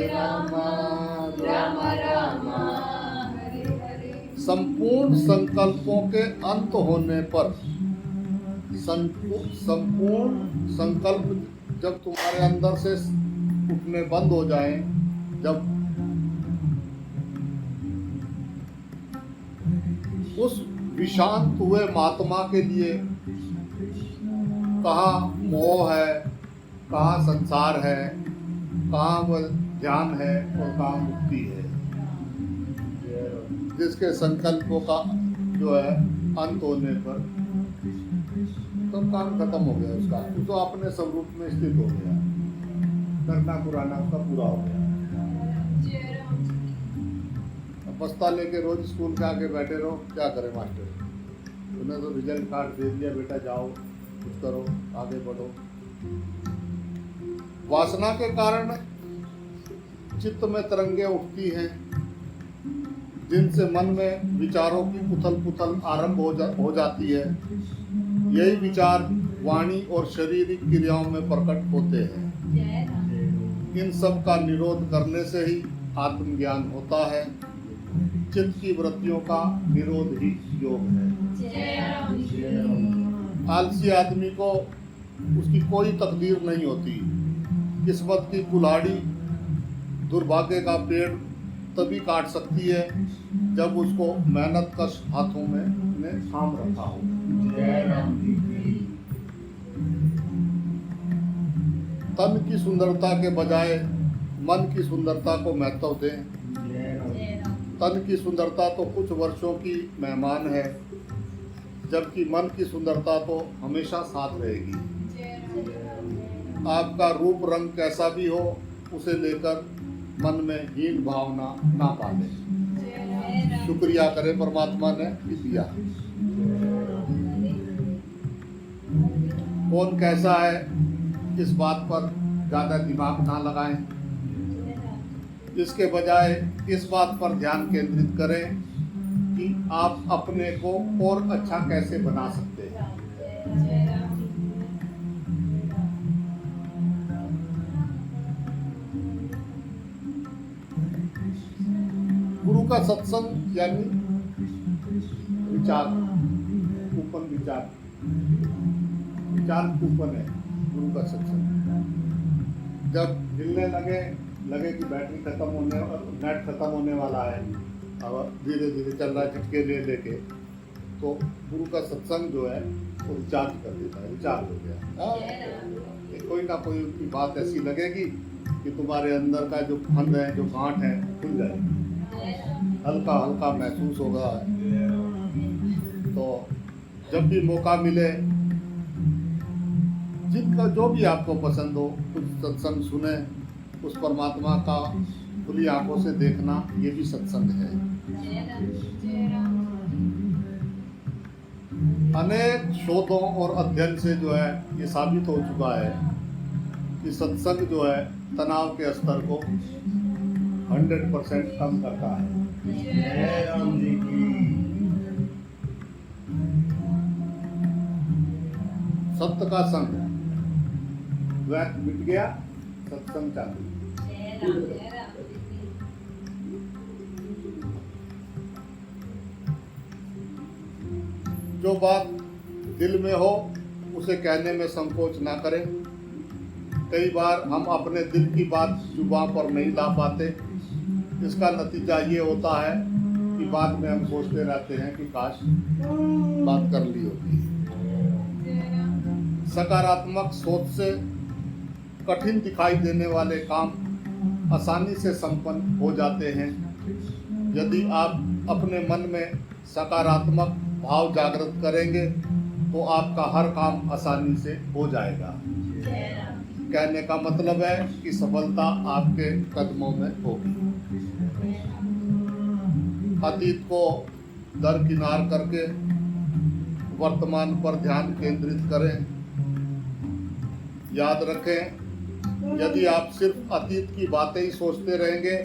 राम राम हरे हरे संपूर्ण संकल्पों के अंत होने पर संपूर्ण संकल्प जब तुम्हारे अंदर से उठने बंद हो जाए, जब उस विशांत हुए महात्मा के लिए कहाँ मोह है, कहाँ संसार है, कहाँ वह ज्ञान है और कहाँ मुक्ति है। जिसके संकल्पों का जो है अंत होने पर तो काम खत्म हो गया उसका, वो तो अपने स्वरूप में स्थित हो गया, करना पुराना उसका पूरा हो गया। अब बस्ता लेके रोज स्कूल के आगे बैठे रहो, क्या करे मास्टर, उन्हें तो रिजल्ट कार्ड दे दिया, बेटा जाओ कुछ करो आगे बढ़ो। वासना के कारण चित्त में तरंगे उठती हैं, जिनसे मन में विचारों की उथल पुथल आरंभ हो जाती है। यही विचार वाणी और शारीरिक क्रियाओं में प्रकट होते हैं। इन सब का निरोध करने से ही आत्मज्ञान होता है। चित्त की वृत्तियों का निरोध ही योग है। आलसी आदमी को उसकी कोई तकदीर नहीं होती। किस्मत की कुल्हाड़ी दुर्भाग्य का पेड़ तभी काट सकती है जब उसको मेहनत कश हाथों में ने थाम रखा हो। तन की सुंदरता के बजाय मन की सुंदरता को महत्व दें। तन की सुंदरता तो कुछ वर्षों की मेहमान है, जबकि मन की सुंदरता तो हमेशा साथ रहेगी। आपका रूप रंग कैसा भी हो, उसे लेकर मन में हीन भावना ना पाले। शुक्रिया करें परमात्मा ने दिया। कौन कैसा है इस बात पर ज़्यादा दिमाग ना लगाएं। इसके बजाय इस बात पर ध्यान केंद्रित करें कि आप अपने को और अच्छा कैसे बना सकते हैं। गुरु का सत्संग यानी विचार कूपन, विचार कूपन है गुरु का सत्संग। जब हिलने लगे कि बैटरी खत्म होने और नेट खत्म होने वाला है, अब धीरे धीरे चल रहा है झटके लेके, तो गुरु का सत्संग जो है वो रिचार्ज कर देता है, रिचार्ज हो गया। कोई ना कोई उनकी बात ऐसी लगेगी कि तुम्हारे अंदर का जो फंद है, जो गांठ है, खुल जाएगी, हल्का हल्का महसूस होगा। तो जब भी मौका मिले, जिनका जो भी आपको पसंद हो, कुछ सत्संग सुने, उस परमात्मा का खुली आंखों से देखना, ये भी सत्संग है। अनेक शोधों और अध्ययन से जो है ये साबित हो चुका है कि सत्संग जो है तनाव के स्तर को 100% कम करता है। जय राम जी की। सत्य का संग द्वैत मिट गया, सत्संग चालू। जो बात दिल में हो उसे कहने में संकोच ना करें। कई बार हम अपने दिल की बात जुबान पर नहीं ला पाते। इसका नतीजा ये होता है कि बाद में हम सोचते रहते हैं कि काश बात कर ली होती। सकारात्मक सोच से कठिन दिखाई देने वाले काम आसानी से संपन्न हो जाते हैं। यदि आप अपने मन में सकारात्मक भाव जागृत करेंगे तो आपका हर काम आसानी से हो जाएगा। कहने का मतलब है कि सफलता आपके कदमों में होगी। अतीत को दरकिनार करके वर्तमान पर ध्यान केंद्रित करें। याद रखें यदि आप सिर्फ अतीत की बातें ही सोचते रहेंगे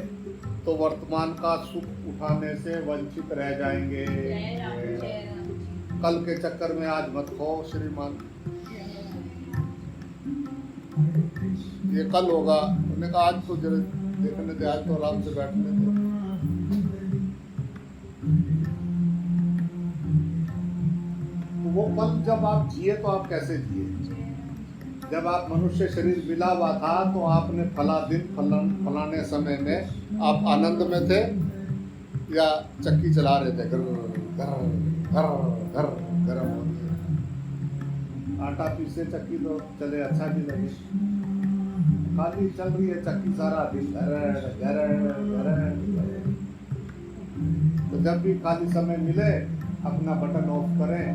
तो वर्तमान का सुख उठाने से वंचित रह जाएंगे। जय राम जय राम। कल के चक्कर में आज मत खो श्रीमान। ये कल होगा, उन्होंने कहा आज तो जरा देखने दे, आज तो आराम से बैठने दे। वो पल जब आप जिए तो आप कैसे जिए? जब आप मनुष्य शरीर मिला हुआ था तो आपने फला दिन फलाने समय में आप आनंद में थे या चक्की चला रहे थे, घर घर घर घर गरम हो गया। आटा पीसे चक्की तो चले, अच्छा भी लगे। खाली चल रही है चक्की सारा दिन, घर घर घर। तो जब भी खाली समय मिले अपना बटन ऑफ करें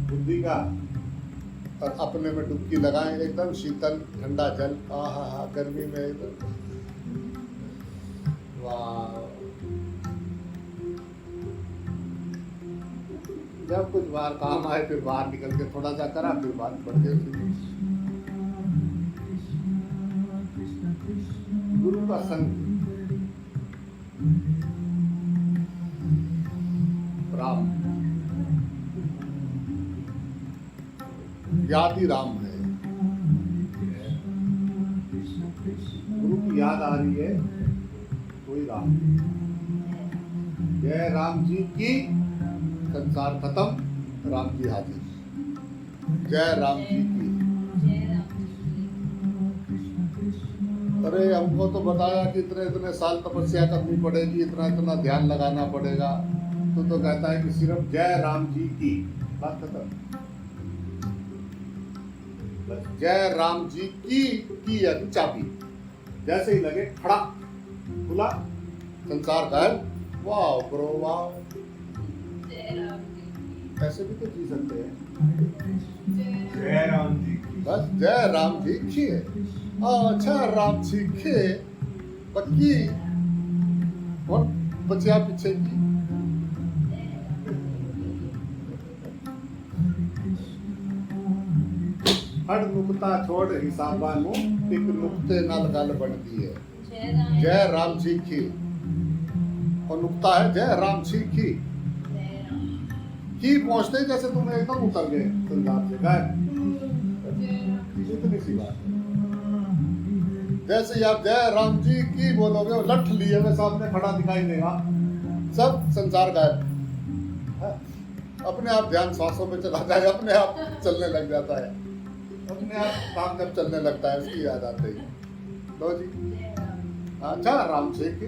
बुद्धि का और अपने में डुबकी लगाएं, एकदम शीतल ठंडा जल। आहा गर्मी में एकदम वाह। जब कुछ बाहर काम आए फिर बाहर निकल के थोड़ा सा करा, फिर बात बढ़ गई। गुरु का संग राम याद ही राम है। गुरु की याद आ रही है कोई राम। जय राम जी की, संसार खत्म, राम जी हाजिर। जय राम जी की। जय राम। अरे हमको तो बताया कि इतने इतने साल तपस्या करनी पड़ेगी, इतना इतना ध्यान लगाना पड़ेगा। तो कहता है कि सिर्फ जय राम जी की, बात खत्म। बस जय राम जी की है चाबी। जैसे ही लगे खड़ा खुला संसार गायब। वाह ब्रो वाह। जय राम जी। ऐसे भी तो जी सकते हैं। जय राम जी की। बस जय राम जी की है। अच्छा राम जी के पक्की और बचिया पीछे की। हर नुकता छोड़ हिसाबा नु एक नुकते नाल गल बनती है। जय राम। जय राम जी की और नुकता है जय राम जी की। जय राम। की पहुंचते ही जैसे तुम एकदम उतर गए संसार से गायब। जय राम। इतनी सी बात है। जैसे ही आप जय राम जी की बोलोगे, वो लठ लिए हुए सामने खड़ा दिखाई देगा, सब संसार गायब। है? अपने आप ध्यान सांसों पे चला जाए, अपने आप चलने लग जाता है। अपने आप काम जब चलने लगता है उसकी याद आती है। लो जी। जय राम। अच्छा राम जी की।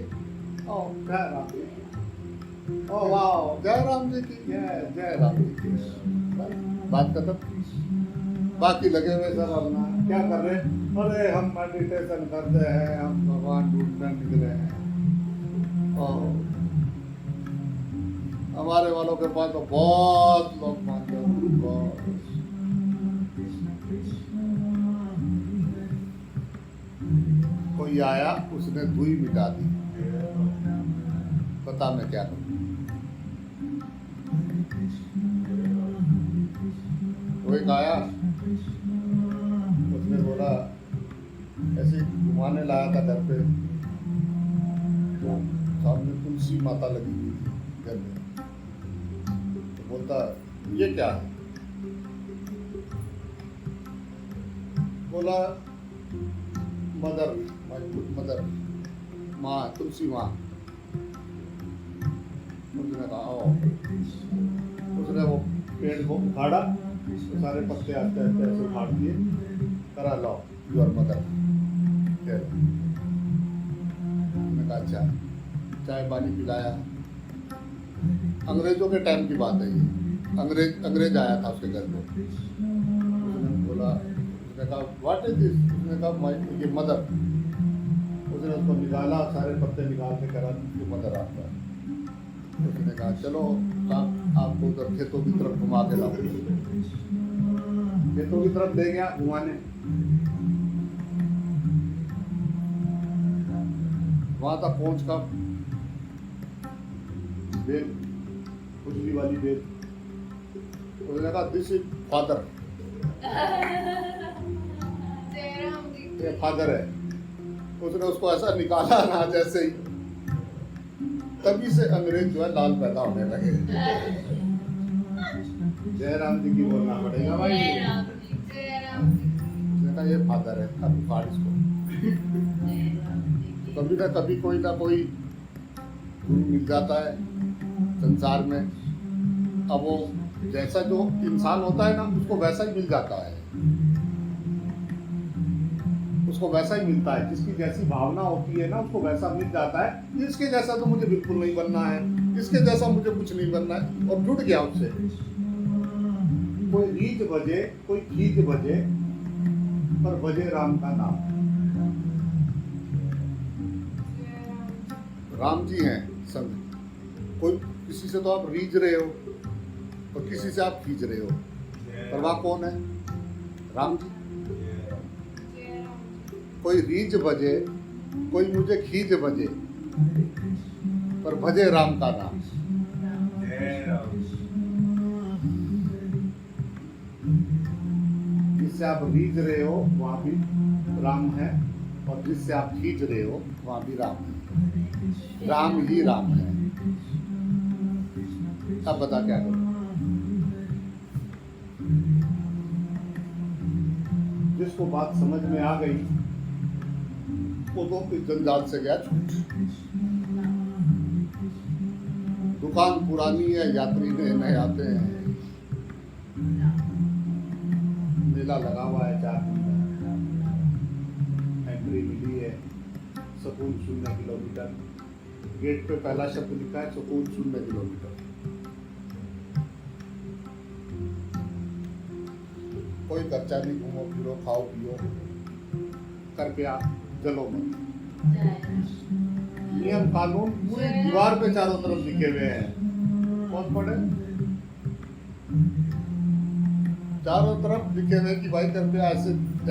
ओ जय राम जी। ओ वाह जय राम जी की। जय राम जी की। बात खत्म। बाकी लगे हुए सब अपना क्या कर रहे हैं? अरे हम मेडिटेशन करते हैं, हम भगवान ढूंढने निकले हैं। और हमारे वालों के पास तो बहुत लोग मानते हैं। बहुत। कोई आया उसने दुई मिटा दी, पता मैं क्या करूं। कोई आया उसने बोला ऐसे घुमाने लाया था घर पे, तो सामने तुलसी माता लगी हुई थी घर में। तो बोलता ये क्या है? बोला मदर, मदर माँ, तुलसी माँ। उसने कहा ओ। उसने वो पेड़ को उखाड़ा, तो सारे पत्ते आस्ते आस्ते ऐसे उखाड़ दिए, करा लो योर मदर। मैंने कहा अच्छा। चाय पानी पिलाया। अंग्रेजों के टाइम की बात है ये। अंग्रेज आया था उसके घर पे। उसने बोला, उसने कहा व्हाट इज दिस? उसने कहा माय ये मदर। उसने उसको निकाला, सारे पत्ते निकाल के करा ये मदर आपका। उसने कहा चलो आपको उधर खेतों की तरफ घुमा के लाओ। खेतों की तरफ ले गया घुमाने। वहां तक पहुंच का बेल, खुजली वाली बेल। उसने कहा दिस इज फादर। जय राम जी ये फादर है, उसने उसको ऐसा निकाला ना जैसे ही, तभी से अंग्रेज जो है लाल पैदा होने लगे। जय राम जी की बोलना पड़ेगा भाई। जय राम जी, जय राम जी, उसने कहा ये फादर है, अभी फाड़ इसको। जय राम जी की। कभी ना कभी कोई ना कोई गुरु मिल जाता है संसार में। अब वो जैसा जो इंसान होता है ना, उसको वैसा ही मिल जाता है, उसको वैसा ही मिलता है। जिसकी जैसी भावना होती है ना, उसको वैसा मिल जाता है। इसके जैसा तो मुझे बिल्कुल नहीं बनना है, इसके जैसा मुझे कुछ नहीं बनना है, और जुड़ गया उससे। कोई रीझ बजे, कोई खींच बजे, पर बजे राम का नाम। राम जी हैं संग। कोई किसी से तो आप रीझ रहे हो और किसी से आप खींच रहे हो, पर वहाँ कौन है? राम जी। कोई रीझ बजे, कोई मुझे खींच बजे, पर भजे राम का नाम। जय राम। जिससे आप रीझ रहे हो वहाँ भी राम है, और जिससे आप खींच रहे हो वहाँ भी राम है। राम ही राम है। अब बता क्या करूं? जिसको बात समझ में आ गई वो तो इस जंजाल से गया छूट। दुकान पुरानी है, यात्री नए आते हैं। मेला लगा हुआ है 4 दिन का, एंट्री मिली है। सुकून 0 किलोमीटर। गेट पे पहला शब्द लिखा है, सुकून 0 किलोमीटर। कोई खर्चा नहीं, घूमो फिरो खाओ पियो, करके आप जलो मत। नियम कानून पूरी दीवार पे चारों तरफ लिखे हुए हैं। कौन पढ़े? चारों तरफ लिखे हुए कि भाई कृपया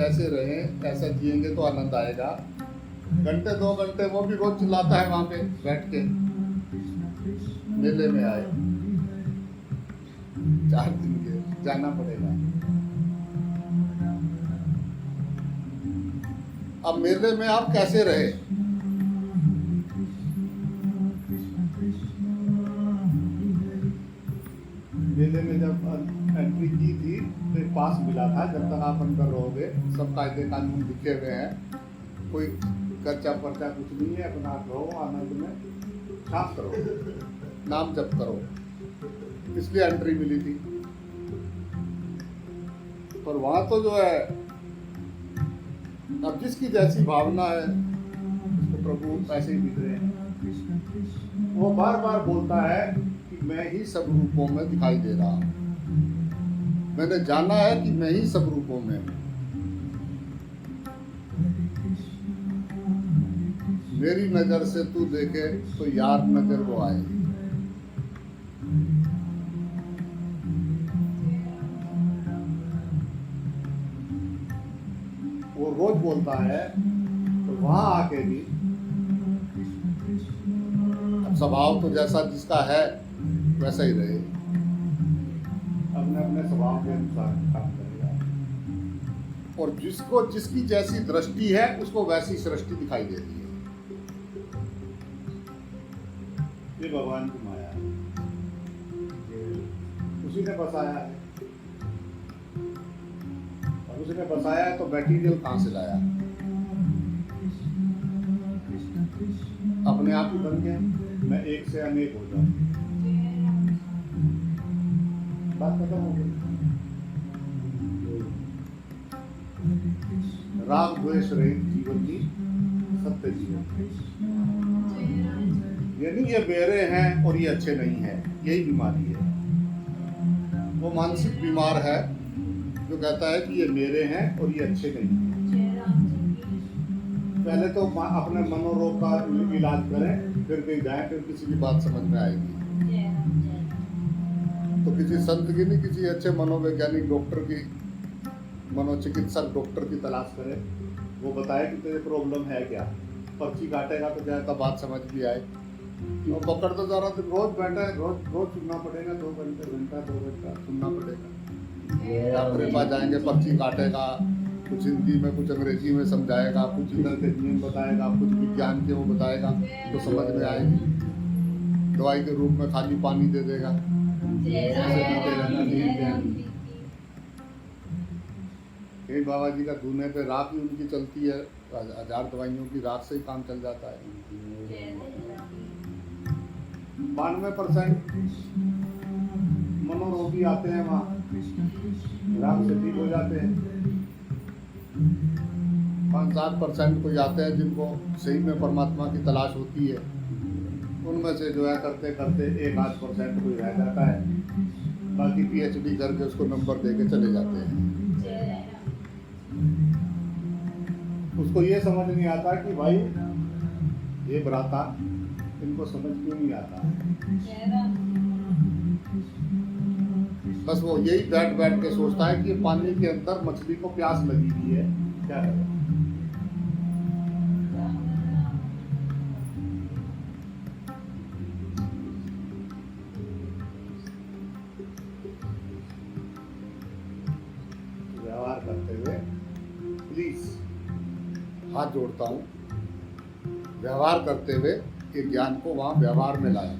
ऐसे रहें, ऐसा जिएंगे तो आनंद आएगा। घंटे 2 घंटे वो भी रोज चिल्लाता है वहां पे बैठ के। मेले में आए 4 दिन के, जाना पड़ेगा। अब मेले में आप कैसे रहे? मेले में जब एंट्री की थी तो एक पास मिला था, जब तक आप अंदर रहोगे सब कायदे कानून लिखे हुए हैं। कोई खर्चा पर्चा कुछ नहीं है, अपना रहो आनंद में, साफ करो, नाम जप करो, इसलिए एंट्री मिली थी। पर वहां तो जो है, अब जिसकी जैसी भावना है तो प्रभु ऐसे ही दिख रहे हैं। वो बार बार बोलता है कि मैं ही सब रूपों में दिखाई दे रहा हूं। मैंने जाना है कि मैं ही सब रूपों में हूं। मेरी नजर से तू देखे तो यार नजर वो आए। वो रोज बोलता है, तो वहां आके भी अब स्वभाव तो जैसा जिसका है वैसा ही रहे, अपने अपने स्वभाव के अनुसार काम करेगा। और जिसको जिसकी जैसी दृष्टि है उसको वैसी सृष्टि दिखाई देती है। ये भगवान की माया है, उसी ने बसाया है। और उसी ने बसाया है तो मटेरियल कहाँ से लाया? अपने आप ही बन गया। मैं एक से अनेक हो जाऊं, बात खत्म हो गई। राग द्वेष रहित जीवन की सत्य जीवन। ये नहीं ये बेरे हैं और ये अच्छे नहीं हैं, यही बीमारी है। वो मानसिक बीमार है जो कहता है कि ये मेरे हैं और ये अच्छे नहीं हैं। पहले तो अपने मनोरोग का इलाज करें, फिर कहीं जाए, फिर किसी की बात समझ में आएगी। तो किसी संत की नहीं, किसी अच्छे मनोवैज्ञानिक डॉक्टर की, मनोचिकित्सक डॉक्टर की तलाश करें। वो बताए कि तेरे प्रॉब्लम है क्या। पर्ची काटेगा तो क्या बात समझ भी आए। और पकड़ तो जा रहा तो रोज बैठा है, रोज सुनना पड़ेगा। 2 घंटा 2 घंटा सुनना पड़ेगा। डॉक्टर के पास जाएंगे, पर्ची काटेगा, कुछ हिंदी में, कुछ अंग्रेजी में समझाएगा, कुछ इधर के नियम बताएगा, कुछ विज्ञान के वो बताएगा तो समझ में आएगी। दवाई के रूप में खाली पानी दे देगा। जय राम जी की। कहीं बाबा जी का धुने पे राख ही उनकी चलती है, 1000 दवाइयों की राख से ही काम चल जाता है। 92% मनोरोगी आते हैं वहाँ, राख से ठीक हो जाते हैं। 5-7% कोई आते हैं जिनको सही में परमात्मा की तलाश होती है, उनमें से जो है करते करते 1-8% कोई रह जाता है, बाकी PhD करके उसको नंबर दे के चले जाते हैं। उसको ये समझ नहीं आता कि भाई ये भ्राता, इनको समझ क्यों नहीं आता। बस वो यही बैठ बैठ के सोचता है कि पानी के अंदर मछली को प्यास लगी हुई है, क्या करें। व्यवहार करते हुए प्लीज हाथ जोड़ता हूँ, व्यवहार करते हुए ये ज्ञान को वहाँ व्यवहार में लाएं।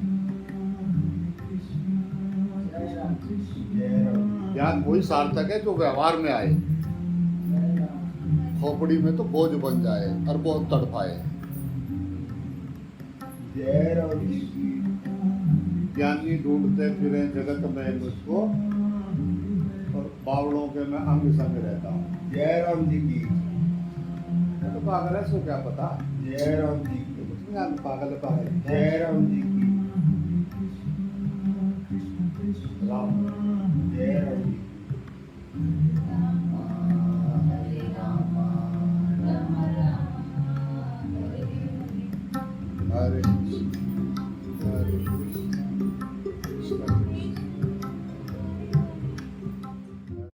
ज्ञान वही सार्थक है जो व्यवहार में आए, खोपड़ी में तो बोझ बन जाए और बहुत तड़पाए। ज्ञानी ढूंढते फिरे जगत में मुझको, और बावड़ों के मैं अंग संग रहता हूँ। जय राम जी की। तो पागल है, इसको क्या पता। जय राम जी की। कुछ नहीं आदमी पागल है, पागल है। जय राम जी की। राम जय राम जी की। हरे राम हरे कृष्ण हरे कृष्ण